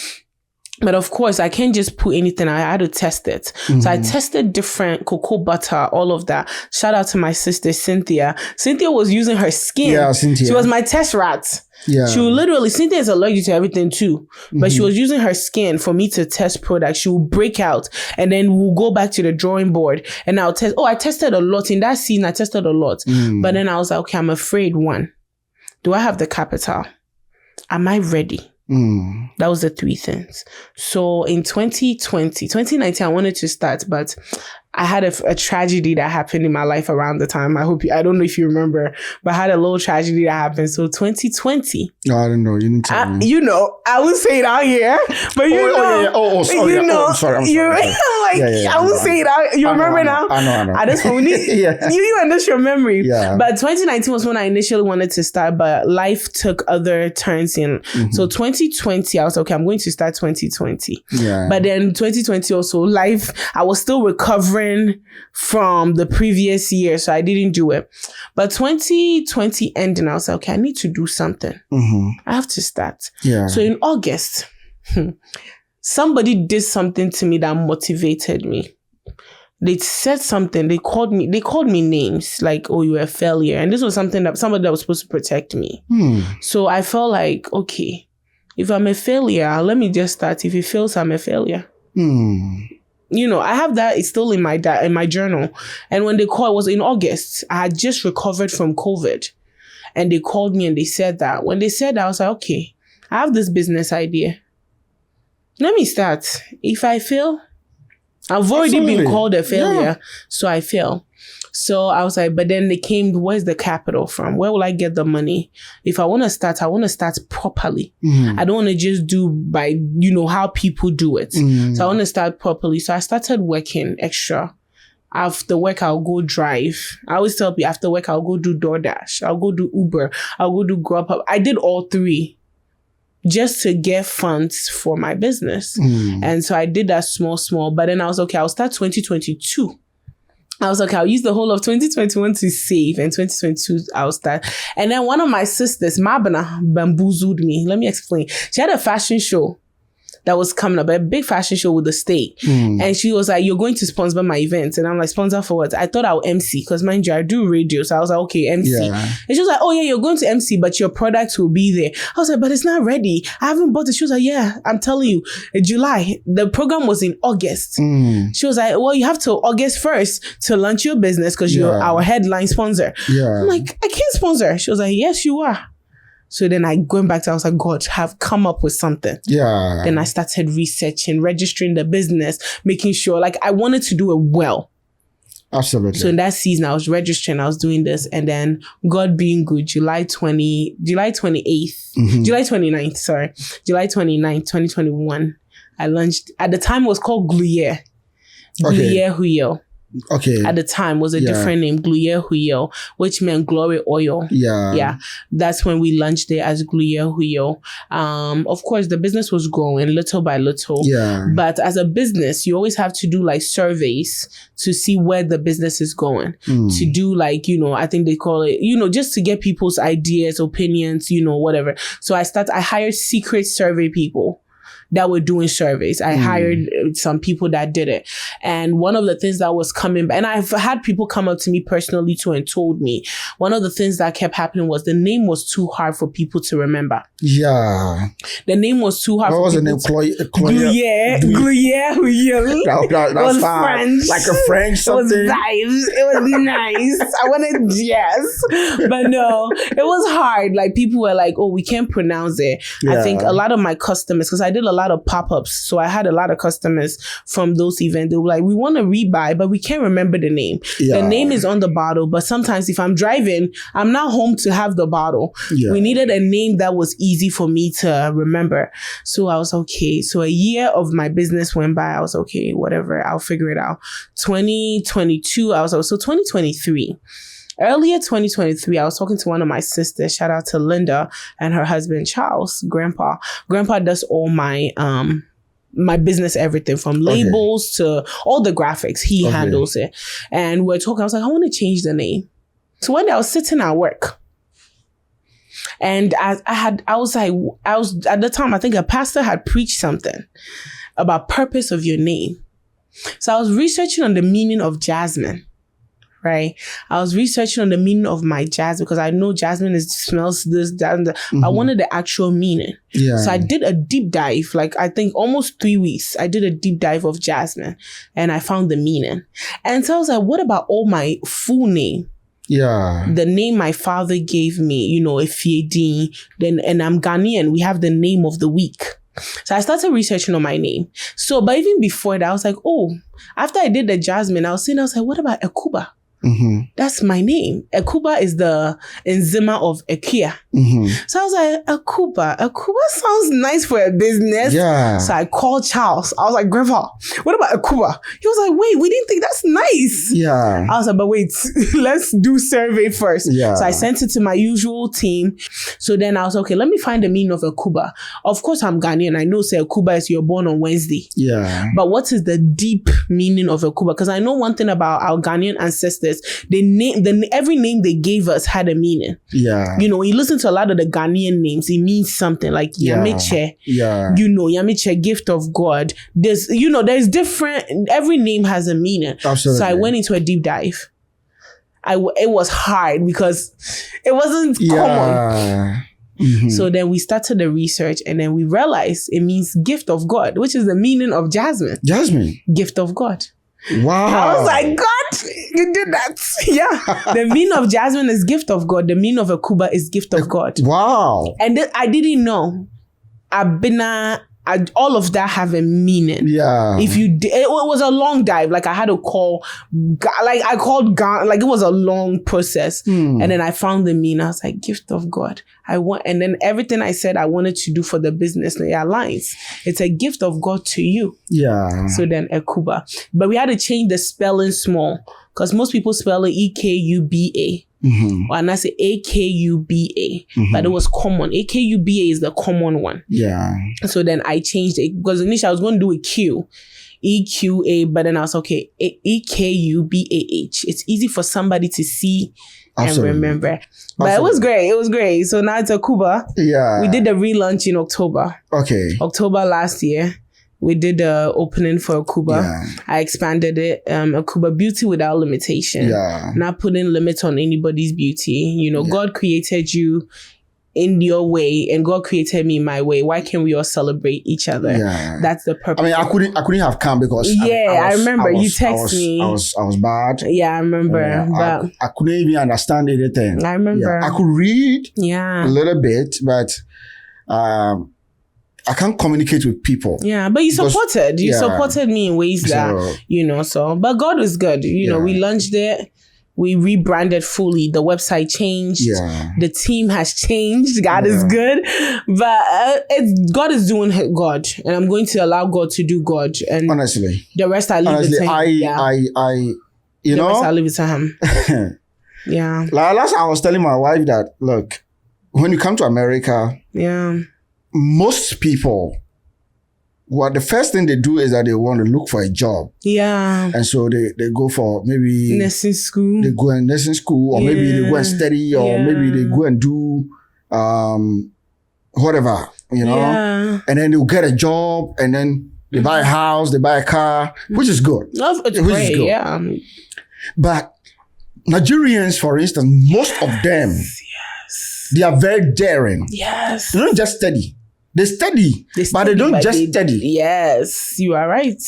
But of course, I can't just put anything. I had to test it. So I tested different cocoa butter, all of that. Shout out to my sister, Cynthia. Cynthia was using her skin. Cynthia. She was my test rat. She will literally, Cynthia is allergic to everything too. But she was using her skin for me to test products. She will break out and then we'll go back to the drawing board and I'll test. I tested a lot. In that scene, I tested a lot. But then I was like, okay, I'm afraid. One, do I have the capital? Am I ready? That was the three things. So in 2019, I wanted to start, but I had a tragedy that happened in my life around the time. I don't know if you remember, but I had a little tragedy that happened. So 2020. No, I don't know. You didn't tell me. You know, I won't say it out here, but you know. Sorry. You know, I'm sorry. I won't say it out. You remember now? I know. At this point, we need you and this your memory. Yeah. But 2019 was when I initially wanted to start, but life took other turns in. So 2020, I was okay, I'm going to start 2020. Yeah. But then 2020 also, life, I was still recovering from the previous year, so I didn't do it. But 2020 ending, I was like, okay, I need to do something. I have to start. Yeah. So in August, somebody did something to me that motivated me. They said something. They called me names like, "Oh, you're a failure," and this was something that somebody that was supposed to protect me. So I felt like, okay, if I'm a failure, let me just start. If it fails, I'm a failure. You know, I have that. It's still in my journal. And when they called, it was in August. I had just recovered from COVID, and they called me and they said that. When they said that, I was like, okay, I have this business idea. Let me start. If I fail, I've already been called a failure, so I fail. So I was like, but then they came, where's the capital from? Where will I get the money? If I want to start properly. I don't want to just do by, how people do it. So I want to start properly. So I started working extra. After work, I'll go drive. I always tell people after work, I'll go do DoorDash. I'll go do Uber. I'll go do Grubhub. I did all three just to get funds for my business. And so I did that small. But then I was okay, I'll start 2022. I was okay, I'll use the whole of 2021 to save, and 2022 I'll start. And then one of my sisters, Mabana, bamboozled me. Let me explain. She had a fashion show that was coming up, a big fashion show with the state. And she was like, you're going to sponsor my events. And I'm like, sponsor for what? I thought I'll MC, because mind you, I do radio. So I was like, okay, MC. Yeah. And she was like, oh yeah, you're going to MC, but your product will be there. I was like, but it's not ready. I haven't bought it. She was like, yeah, I'm telling you, July. The program was in August. She was like, well, you have till August 1st to launch your business because you're our headline sponsor. I'm like, I can't sponsor. She was like, yes, you are. So then I was like, God, have come up with something. Then I started researching, registering the business, making sure, like, I wanted to do it well. Absolutely. So in that season, I was registering, I was doing this. And then God being good, July 29th, 2021, I launched, at the time it was called Gruyere. Gruyere Huyel. Okay. At the time was a different name, Gruyere Huyel, which meant glory oil. Yeah. That's when we launched it as Gruyere Huyel. Of course, the business was growing little by little. But as a business, you always have to do like surveys to see where the business is going. To do like, I think they call it, just to get people's ideas, opinions, whatever. So I hired secret survey people that were doing surveys. I hired some people that did it. And one of the things that was coming, and I've had people come up to me personally too and told me, one of the things that kept happening was the name was too hard for people to remember. The name was too hard for people to remember. Gruyere. That was French. Like a French something. It was nice. I wanted yes. But no, it was hard. Like people were like, oh, we can't pronounce it. I think a lot of my customers, because I did a lot of pop-ups, so I had a lot of customers from those events. They were like, we want to rebuy, but we can't remember the name. The name is on the bottle, but sometimes if I'm driving, I'm not home to have the bottle. We needed a name that was easy for me to remember. So I was okay. So a year of my business went by. I was okay, whatever, I'll figure it out. 2022, so 2023. Earlier 2023, I was talking to one of my sisters, shout out to Linda and her husband, Charles, Grandpa. Grandpa does all my my business, everything from labels to all the graphics. He handles it. And we're talking, I was like, I want to change the name. So one day I was sitting at work and at the time, I think a pastor had preached something about purpose of your name. So I was researching on the meaning of Jasmin. Right. I was researching on the meaning of my Jasmin because I know Jasmin smells this, that, and that. I wanted the actual meaning. So I did a deep dive, like I think almost 3 weeks. I did a deep dive of Jasmin and I found the meaning. And so I was like, what about all my full name? The name my father gave me, Efiedin, and I'm Ghanaian. We have the name of the week. So I started researching on my name. So, but even before that, I was like, oh, after I did the Jasmin, I was like, what about Ekubah? That's my name. Ekubah is the enzima of Ekia. So I was like, Ekubah sounds nice for a business. Yeah. So I called Charles. I was like, Grandpa, what about Ekubah? He was like, wait, we didn't think that's nice. Yeah. I was like, but wait, let's do survey first. Yeah. So I sent it to my usual team. So then I was okay, let me find the meaning of Ekubah. Of course, I'm Ghanaian. I know say Ekubah is you're born on Wednesday. Yeah. But what is the deep meaning of Ekubah? Because I know one thing about our Ghanaian ancestors. Every name they gave us had a meaning. Yeah. You know, when you listen to a lot of the Ghanaian names, it means something like Yameche. Yeah. You know, Yameche, gift of God. There's different, every name has a meaning. Absolutely. So I went into a deep dive. It was hard because it wasn't common. So then we started the research and then we realized it means gift of God, which is the meaning of Jasmin. Jasmin. Gift of God. Wow. I was like, God, you did that. Yeah. The meaning of Jasmin is gift of God. The meaning of Ekubah is gift of God. Wow. And I didn't know. All of that have a meaning. Yeah. It was a long dive. Like I had to call, I called God, like it was a long process. And then I found the meaning. I was like, gift of God. And then everything I said I wanted to do for the business, it aligns. It's a gift of God to you. Yeah. So then Ekubah. But we had to change the spelling small because most people spell it Ekuba. And I say Akuba, but it was common. Akuba is the common one. Yeah. So then I changed it because initially I was going to do a Q, EQA, but then I was okay, Ekubah. It's easy for somebody to see and remember. But Absolutely. It was great. So now it's Ekubah. Yeah. We did the relaunch in October. Okay. October last year. We did the opening for Ekubah. Yeah. I expanded it. Ekubah, beauty without limitation. Yeah. Not putting limits on anybody's beauty. You know, God created you in your way and God created me my way. Why can't we all celebrate each other? Yeah. That's the purpose. I mean, I couldn't have come because I remember you text me. I was bad. Yeah, I remember. But I couldn't even understand anything. I remember. Yeah. I could read a little bit, but I can't communicate with people. Yeah, but you supported. You supported me in ways that, but God was good. You know, we launched it. We rebranded fully. The website changed. Yeah. The team has changed. God is good. But God is doing God. And I'm going to allow God to do God. And honestly. The rest I leave it to him. The rest I leave it to him. Yeah. Like last I was telling my wife that, look, when you come to America, most people, the first thing they do is that they want to look for a job. Yeah. And so they go for maybe nursing school. They go in nursing school, or maybe they go and study, or maybe they go and do whatever, Yeah. And then they'll get a job, and then they buy a house, they buy a car, which is good. It's great, yeah. But Nigerians, for instance, most of them, they are very daring. Yes. They don't just study. They study, but they don't just study. Yes, you are right.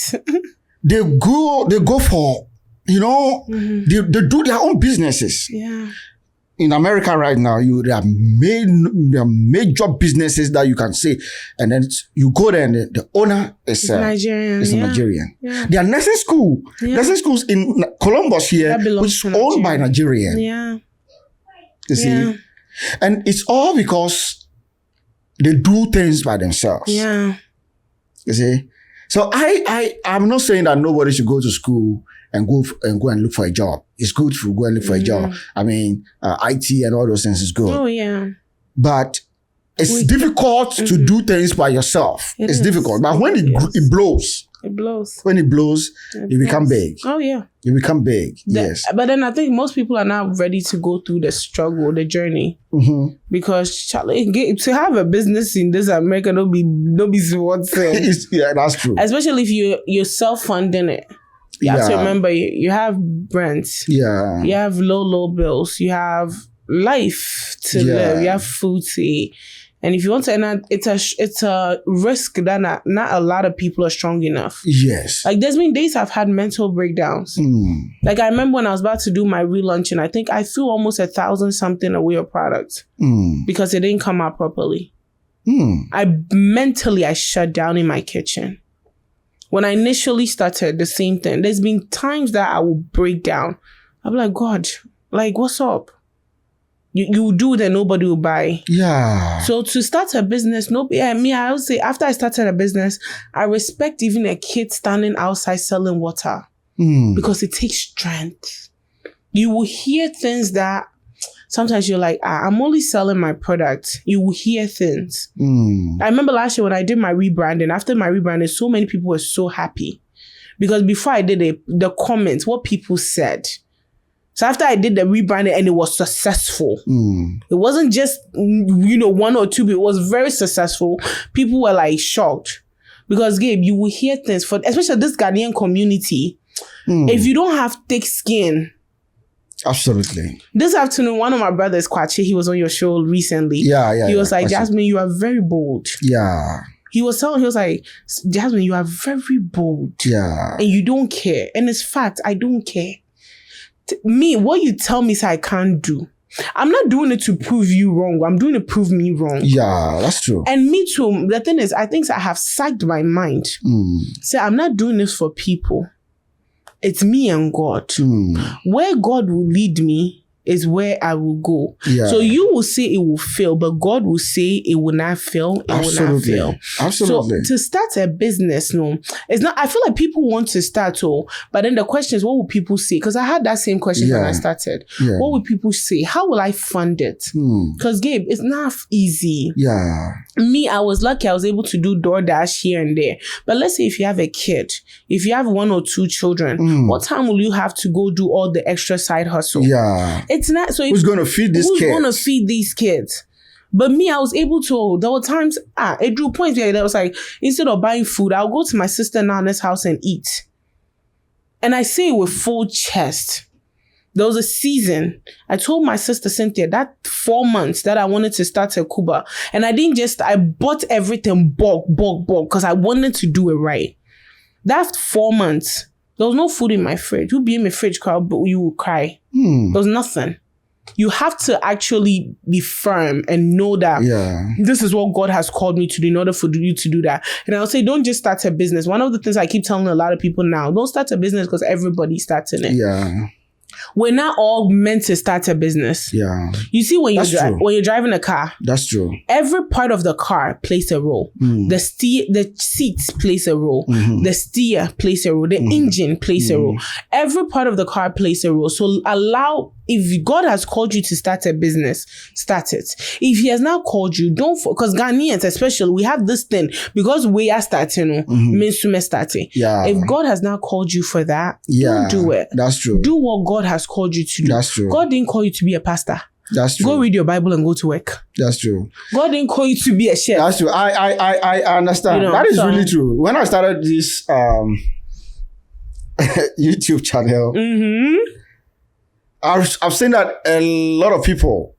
They go for, they do their own businesses. Yeah. In America right now, there are major businesses that you can say, and then you go there and the owner is Nigerian. Is a Nigerian. Yeah. There are nursing schools in Columbus here, which is owned by Nigerian. Yeah. You see? And it's all because they do things by themselves. Yeah. You see? So I'm not saying that nobody should go to school and go and look for a job. It's good to go and look for a job. I mean, IT and all those things is good. Oh, yeah. But it's difficult to do things by yourself. It's difficult. But when it blows. It blows. When it blows, you become big. Oh, yeah. You become big. Yes. But then I think most people are not ready to go through the struggle, the journey. Because to have a business in this America, don't be smart. Yeah, that's true. Especially if you're self-funding it. You have to remember, you have rent. Yeah. You have low bills. You have life to live. You have food to eat. And if you want to, it's a risk that not a lot of people are strong enough. Yes. Like there's been days I've had mental breakdowns. Like I remember when I was about to do my relaunch, and I think I threw almost 1,000 something away of products because it didn't come out properly. I shut down in my kitchen. When I initially started, the same thing. There's been times that I will break down. I'm like, God, like, what's up? You do that, nobody will buy. Yeah. So to start a business, I would say after I started a business, I respect even a kid standing outside selling water because it takes strength. You will hear things that sometimes you're like, I'm only selling my product. You will hear things. I remember last year when I did my rebranding, after my rebranding, so many people were so happy because before I did it, the comments, what people said. So after I did the rebranding and it was successful, it wasn't just, 1 or 2 people. It was very successful. People were like shocked because, Gabe, you will hear things especially this Ghanaian community. If you don't have thick skin. Absolutely. This afternoon, one of my brothers, Kwachi, he was on your show recently. Yeah. He was like, Jasmin, you are very bold. Yeah. He was like, Jasmin, you are very bold. Yeah. And you don't care. And it's fact, I don't care. Me, what you tell me I can't do. I'm not doing it to prove you wrong. I'm doing it to prove me wrong. Yeah, that's true. And me too. The thing is, I think I have psyched my mind. Say, I'm not doing this for people. It's me and God. Where God will lead me is where I will go. Yeah. So you will say it will fail, but God will say it will not fail. It will not fail. Absolutely. So to start a business, it's not. I feel like people want to start, but then the question is, what will people say? Because I had that same question when I started. Yeah. What will people say? How will I fund it? Because Gabe, it's not easy. Yeah. Me, I was lucky. I was able to do DoorDash here and there. But let's say if you have a kid, if you have 1 or 2 children, what time will you have to go do all the extra side hustle? Yeah. It's not so. Who's going to feed these kids? Who's going to feed these kids? But me, I was able to. There were times, it drew points where I was like, instead of buying food, I'll go to my sister Nana's house and eat. And I say it with full chest. There was a season. I told my sister Cynthia that 4 months that I wanted to start Ekubah, and I bought everything bulk, because I wanted to do it right. That 4 months. There was no food in my fridge. You'd be in my fridge, but you would cry. There was nothing. You have to actually be firm and know that this is what God has called me to do in order for you to do that. And I'll say, don't just start a business. One of the things I keep telling a lot of people now, don't start a business because everybody's starting it. Yeah. We're not all meant to start a business. Yeah. You see, when you're driving a car, that's true. Every part of the car plays a role. The seats plays a role. The steer plays a role. The engine plays a role. Every part of the car plays a role. So if God has called you to start a business, start it. If He has not called you, don't, because Ghanaians especially, we have this thing, because we are starting, means to starting. Yeah. If God has not called you for that, don't do it. That's true. Do what God has called you to do. That's true. God didn't call you to be a pastor. That's true. Go read your Bible and go to work. That's true. God didn't call you to be a chef. That's true. I understand. That is really true. When I started this YouTube channel, I've seen that a lot of people,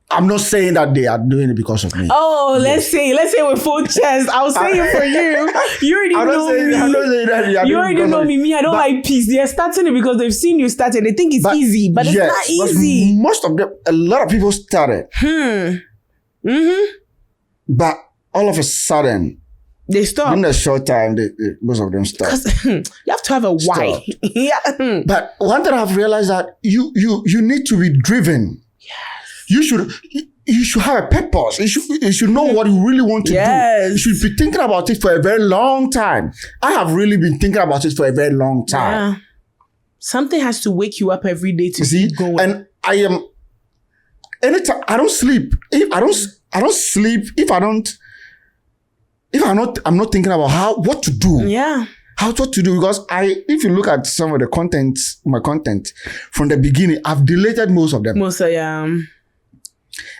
I'm not saying that they are doing it because of me. Oh, let's say with full chest. I'll say it for you. You already know me. I'm not saying that you already know me. I don't like peace. They're starting it because they've seen you start it. They think it's easy, but it's not easy. Most of them, a lot of people started. But all of a sudden, they stop. In a short time, most of them stop. You have to have a why. Yeah. But one thing I've realized that you need to be driven. Yes. You should have a purpose. You should know what you really want to do. You should be thinking about it for a very long time. I have really been thinking about it for a very long time. Yeah. Something has to wake you up every day to keep going. And I am, anytime, I don't sleep. If I don't sleep, I'm not thinking about what to do. Yeah. What to do, because if you look at some of the content, my content from the beginning, I've deleted most of them.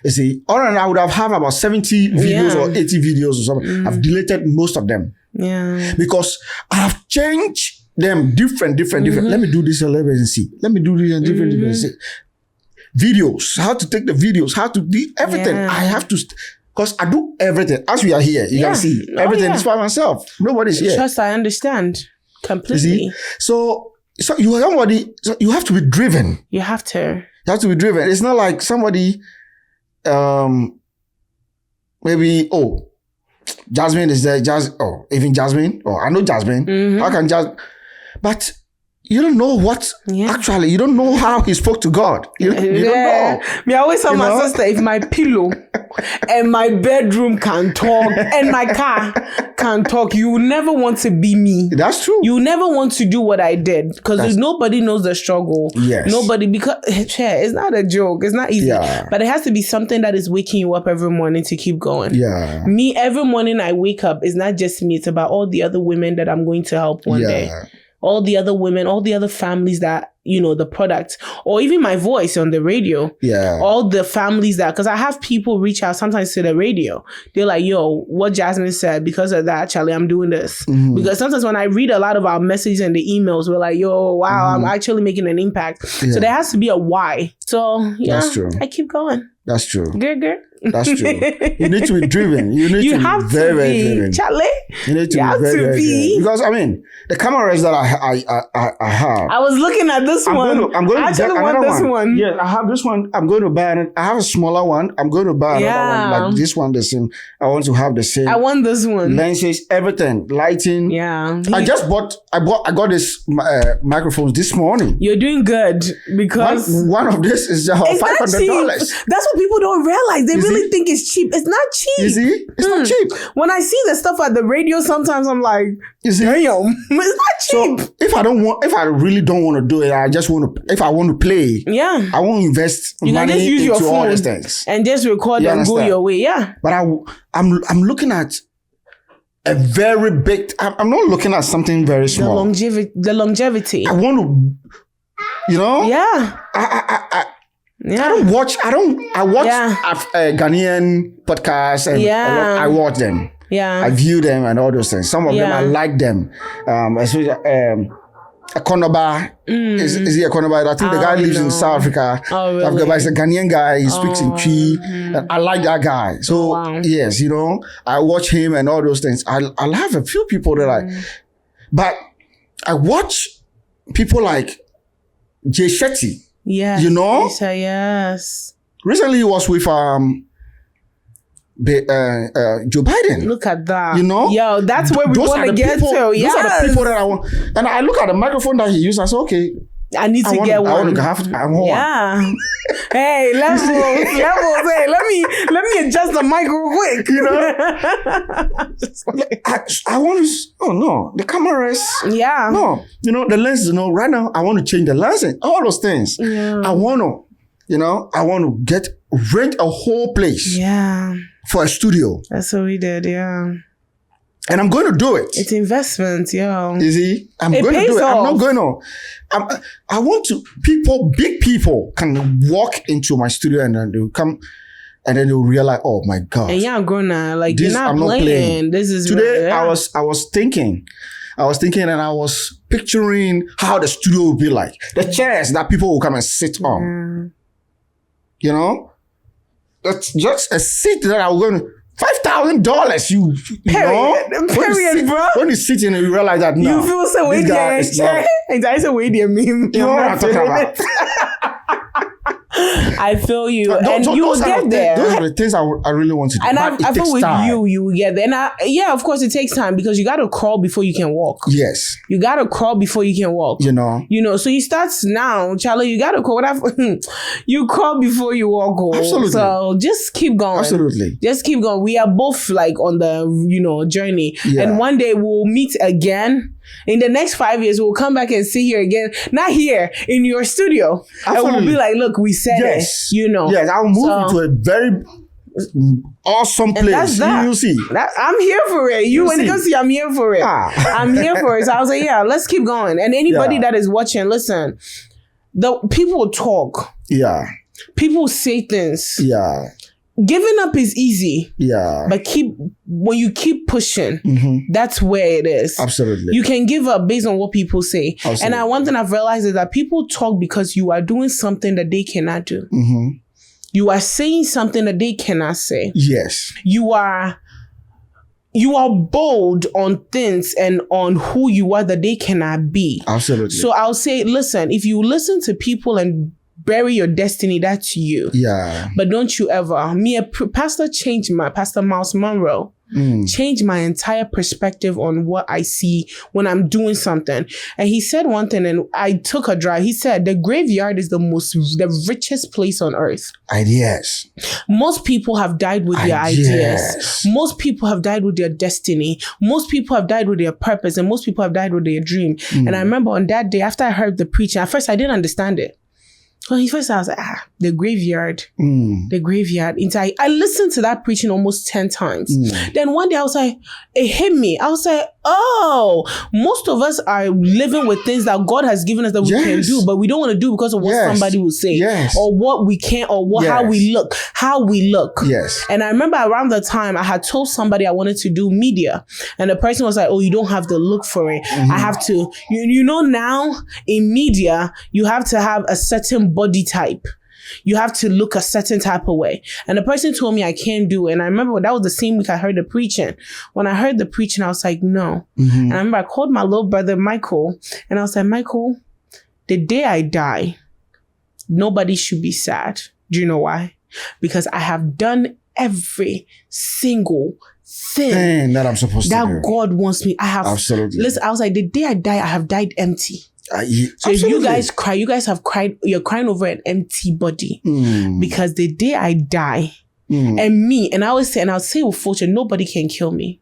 You see, I would have about 70 videos or 80 videos or something. I've deleted most of them. Yeah. Because I have changed them different. Let me do this and let me see. Let me do this and different. Videos, how to take the videos, how to do everything. I have to, because I do everything. As we are here, you can see everything is by myself. Nobody's here. Trust, I understand completely. So you have to be driven. You have to. You have to be driven. It's not like somebody maybe, Jasmin is there, even Jasmin, I know Jasmin. How can but you don't know what, actually, you don't know how he spoke to God. You don't know. Me, I always tell my sister, if my pillow and my bedroom can talk and my car can talk, you will never want to be me. That's true. You never want to do what I did because nobody knows the struggle. Yes. Nobody, because it's not a joke. It's not easy. Yeah. But it has to be something that is waking you up every morning to keep going. Yeah. Me, every morning I wake up, it's not just me. It's about all the other women that I'm going to help one day. All the other women, all the other families that, the product, or even my voice on the radio. Yeah. All the families that, because I have people reach out sometimes to the radio. They're like, yo, what Jasmin said, because of that, Charlie, I'm doing this. Because sometimes when I read a lot of our messages and the emails, we're like, yo, wow, I'm actually making an impact. Yeah. So there has to be a why. So, yeah, that's true. I keep going. That's true. Good. That's true. You need to be driven. You need to be very driven. Charlie. You need to be very driven. Because the cameras that I have. I was looking at this one. I'm going to get another this one. Yeah, I have this one. I'm going to buy it. I have a smaller one. I'm going to buy another one. Like this one, the same. I want to have the same. I want this one. Lenses, everything, lighting. Yeah. I got this microphones this morning. You're doing good because one of this is $500. That's what people don't realize. They really think it's cheap. It's not cheap. You see? It's not cheap. When I see the stuff at the radio, sometimes I'm like, you see? Damn, it's not cheap. So if I really don't want to do it, if I want to play, I won't invest money just use into your phone all these things. And just record and go your way. Yeah. But I'm looking at a very big, I'm not looking at something very small. The longevity. I want to, Yeah. I watch Ghanaian podcasts and I watch them. Yeah. I view them and all those things. Some of them, I like them. Especially Ekubah. Is he Ekubah? I think the guy lives in South Africa. Oh, really? South Africa, but he's a Ghanaian guy. He speaks in Twi. I like that guy. So, yes, I watch him and all those things. I'll have a few people that but I watch people like Jay Shetty. Yeah. Yes. Recently he was with Joe Biden. Look at that. Yo, that's where we want to get to. Those are the people that I want. And I look at the microphone that he used. I said, okay, I need to get one. I want to have one. Yeah. Hey, levels. Hey, let me adjust the mic real quick. I want to. Oh no, the cameras. Yeah. No, the lenses. Right now I want to change the lenses. All those things. Yeah. I want to rent a whole place. Yeah. For a studio. That's what we did. Yeah. And I'm going to do it. It's investment, yo. You see? I'm going to do it. I'm not going to. I want to. Big people can walk into my studio and then they'll come and then they'll realize, oh my God. And you're gonna you're not playing. This is today. I was thinking and I was picturing how the studio would be like. The chairs that people will come and sit on. That's just a seat that I'm going to. $5,000, Period, bro. When you sit in and you realize that now, you feel so weird. And I say weird, meme. You know what I'm talking about. I feel you, and you will get there. Those are the things I really want to do. And I feel with you will get there. And of course, it takes time because you got to crawl before you can walk. Yes, you got to crawl before you can walk. So you start now, Charlie. You got to crawl. You crawl before you walk. Absolutely. So just keep going. Absolutely. Just keep going. We are both on the journey, and one day we'll meet again. In the next 5 years, we'll come back and sit here again. Not here, in your studio. Absolutely. And we'll be like, look, we said it. Yes, I'll move into a very awesome place. You'll see. I'm here for it. When it comes to you, I'm here for it. I'm here for it. So I was like, let's keep going. And anybody that is watching, listen, the people talk. Yeah. People say things. Yeah. Giving up is easy. Yeah. But when you keep pushing, that's where it is. Absolutely. You can give up based on what people say. Absolutely. And one thing I've realized is that people talk because you are doing something that they cannot do. You are saying something that they cannot say. Yes. You are bold on things and on who you are that they cannot be. Absolutely. So I'll say, listen, if you listen to people and bury your destiny, that's you. Yeah. But don't you ever. Pastor Miles Monroe changed my entire perspective on what I see when I'm doing something. And he said one thing, and I took a drive. He said, the graveyard is the richest place on earth. Ideas. Most people have died with their ideas. Most people have died with their destiny. Most people have died with their purpose, and most people have died with their dream. And I remember on that day, after I heard the preaching, at first I didn't understand it. So I was like, the graveyard. The graveyard. I listened to that preaching almost 10 times. Then one day I was like, it hit me. I was like, oh, most of us are living with things that God has given us that we can do, but we don't want to do because of what somebody will say. Or what we can't, or how we look. Yes. And I remember around the time I had told somebody I wanted to do media. And the person was like, oh, you don't have the look for it. I have to, you know, now in media, you have to have a certain body type. You have to look a certain type of way. And the person told me I can't do it. And I remember that was the same week I heard the preaching. When I heard the preaching, I was like, no. And I remember I called my little brother, Michael, and I was like, Michael, the day I die, nobody should be sad. Do you know why? Because I have done every single thing that I'm supposed to do. That God wants me. I have. Absolutely. Listen, I was like, the day I die, I have died empty. So if you guys cry, you guys have cried, you're crying over an empty body. Because the day I die, and I always say, and I'll say with fortune, nobody can kill me.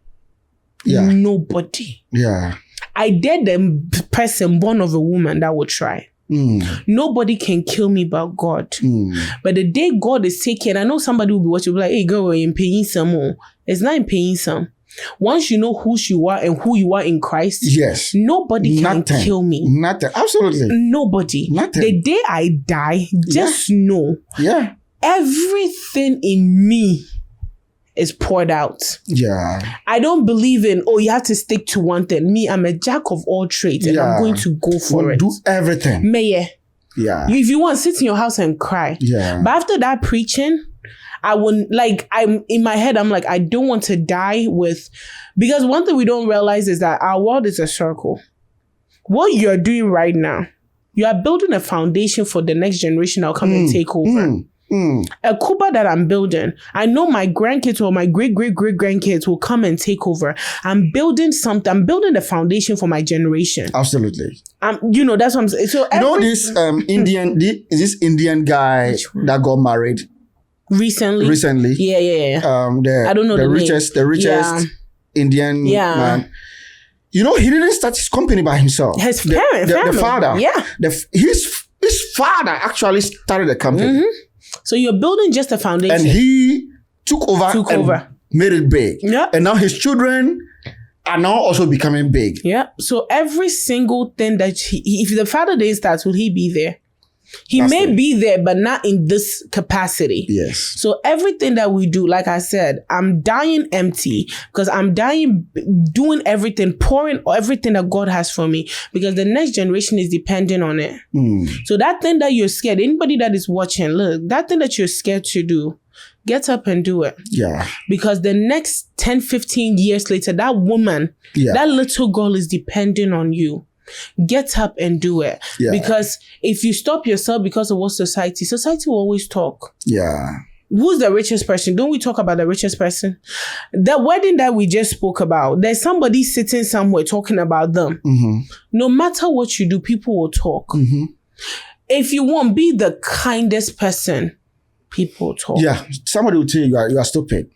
Nobody. I dare the person born of a woman that would try. Nobody can kill me but God. But the day God is taken, I know somebody will be watching, will be like, hey girl, you're in paying some more. It's not in paying some. Once you know who you are and who you are in Christ, nobody can kill me. Nothing. Absolutely. Nobody. Nothing. The day I die, just know everything in me is poured out. I don't believe in, you have to stick to one thing. Me, I'm a jack of all trades and I'm going to go for it. Do everything. If you want, sit in your house and cry. But after that preaching, I wouldn't, I'm in my head, I'm like, I don't want to die because one thing we don't realize is that our world is a circle. What you're doing right now, you are building a foundation for the next generation that will come and take over. Ekubah that I'm building, I know my grandkids or my great-great-great-grandkids will come and take over. I'm building something. I'm building a foundation for my generation. Absolutely. You know, that's what I'm saying. So this Indian guy that got married recently. Yeah. I don't know the richest Indian man. You know, he didn't start his company by himself. His family. The father. His father actually started the company. So you're building just a foundation. And he took over. Made it big. And now his children are now also becoming big. So every single thing that if the father didn't start, will he be there? He may be there, but not in this capacity. So everything that we do, like I said, I'm dying empty because I'm dying doing everything, pouring everything that God has for me because the next generation is depending on it. So that thing that you're scared, anybody that is watching, look, that thing that you're scared to do, get up and do it. Because the next 10, 15 years later, that woman, that little girl is depending on you. Get up and do it. Because if you stop yourself because of what society will always talk. Who's the richest person? Don't we talk about the richest person? The wedding that we just spoke about, there's somebody sitting somewhere talking about them. No matter what you do, people will talk. If you won't be the kindest person, people will talk. Somebody will tell you you are stupid.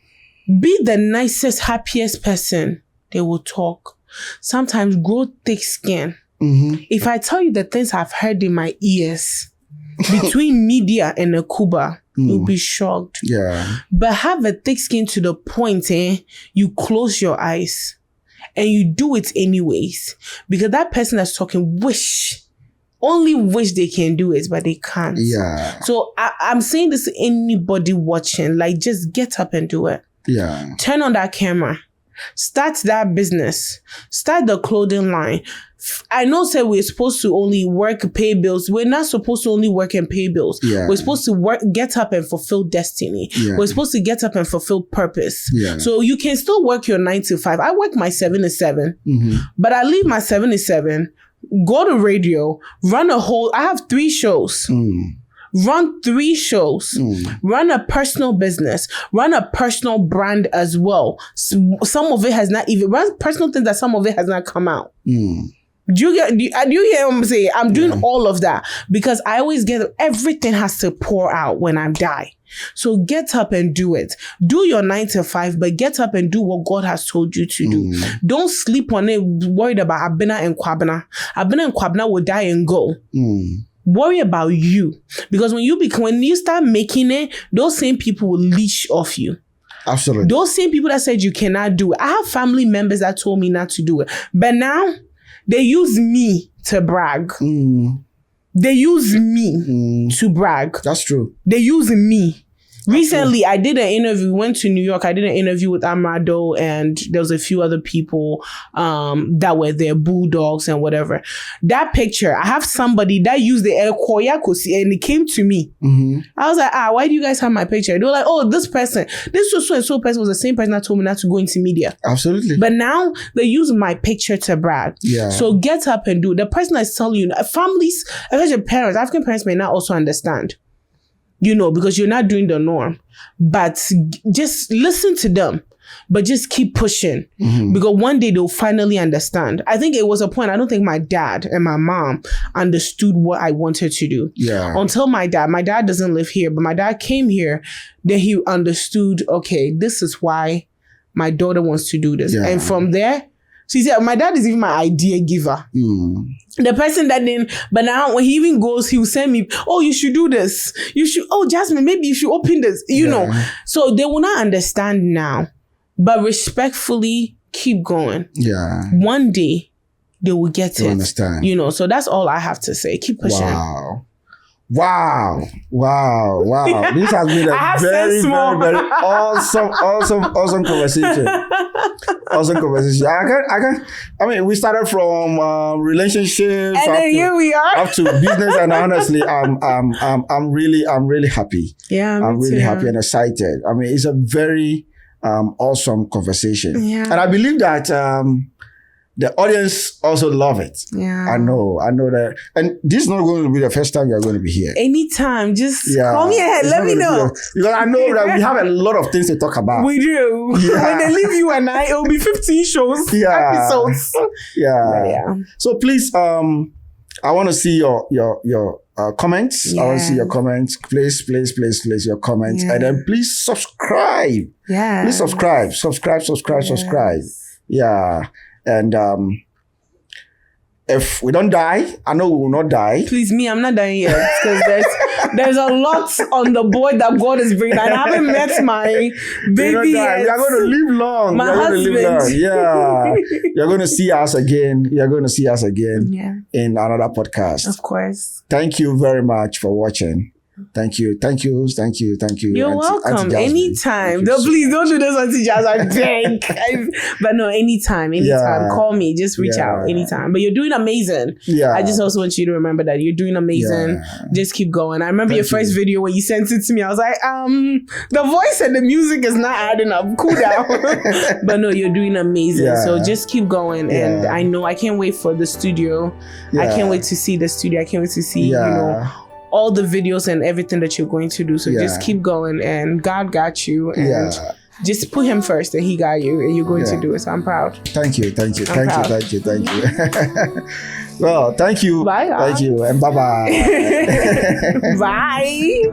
Be the nicest, happiest person, they will talk. Sometimes grow thick skin. If I tell you the things I've heard in my ears between media and Ekubah, you'll be shocked. But have a thick skin to the point, you close your eyes and you do it anyways. Because that person that's talking only wish they can do it, but they can't. So I'm saying this to anybody watching, just get up and do it. Turn on that camera. Start that business. Start the clothing line. I know we're supposed to only work, pay bills. We're not supposed to only work and pay bills. We're supposed to work, get up and fulfill destiny. We're supposed to get up and fulfill purpose. So you can still work your 9 to 5. I work my 7 to 7, but I leave my 7 to 7, go to radio, I have 3 shows. run 3 shows, run a personal business, run a personal brand as well. Some of it has not even run personal things that some of it has not come out. Do you hear what I'm saying? I'm doing all of that because I always get everything has to pour out when I die. So get up and do it. Do your 9 to 5, but get up and do what God has told you to do. Don't sleep on it worried about Abena and Kwabena. Abena and Kwabena will die and go. Worry about you. Because when you start making it, those same people will leech off you. Absolutely. Those same people that said you cannot do it. I have family members that told me not to do it. But now, they use me to brag. They use me to brag. That's true. They use me. Recently, I did an interview, went to New York. I did an interview with Amrado and there was a few other people that were there, bulldogs and whatever. That picture, I have somebody that used the air koyakosi and it came to me. I was like, why do you guys have my picture? They were like, oh, this person, this so-and-so person was the same person that told me not to go into media. Absolutely. But now they use my picture to brag. Yeah. So get up and do it. The person that's telling you, families, especially parents, African parents may not also understand. Because you're not doing the norm. But just listen to them. But just keep pushing. Because one day they'll finally understand. I think it was a point, I don't think my dad and my mom understood what I wanted to do. Yeah. Until my dad doesn't live here, but my dad came here, then he understood, okay, this is why my daughter wants to do this. Yeah. And from there, she said, my dad is even my idea giver. The person that but now when he even goes, he will send me, oh, you should do this. Jasmin, maybe you should open this, you know. So they will not understand now, but respectfully keep going. Yeah. One day they will get it. Understand. So that's all I have to say. Keep pushing. Wow. This has been a very, very, very awesome conversation. Awesome conversation. I mean, we started from relationships, and then here we are, up to business, and honestly, I'm really happy. Yeah, I'm really happy and excited. I mean, it's a very awesome conversation. Yeah, and I believe that the audience also love it. Yeah. I know that. And this is not going to be the first time you're going to be here. Anytime. Just call me ahead. Let me know. Because I know that we have a lot of things to talk about. We do. Yeah. When they leave you and I, it will be 15 shows, episodes. Yeah. So please, I want to see your comments. Yeah. I want to see your comments. Please your comments. Yeah. And then please subscribe. Yeah. Please subscribe. Subscribe. Yeah. And if we don't die, I know we will not die. Please, I'm not dying yet because there's a lot on the board that God is bringing. I haven't met my baby yet. We are going to live long. My husband. Yeah. You're going to see us again. In another podcast. Of course. Thank you very much for watching. Thank you. You're welcome. Anytime. Please don't do this, Auntie Jazz. I beg. But no, anytime. Yeah. Call me. Just reach out anytime. But you're doing amazing. Yeah. I just also want you to remember that you're doing amazing. Yeah. Just keep going. I remember your first video when you sent it to me. I was like, the voice and the music is not adding up. Cool down. But no, you're doing amazing. Yeah. So just keep going. And I know I can't wait for the studio. Yeah. I can't wait to see the studio. I can't wait to see, all the videos and everything that you're going to do. So just keep going and God got you and just put him first and he got you and you're going to do it. So I'm proud. Thank you. Well, thank you. Bye. Thank you and bye-bye. Bye.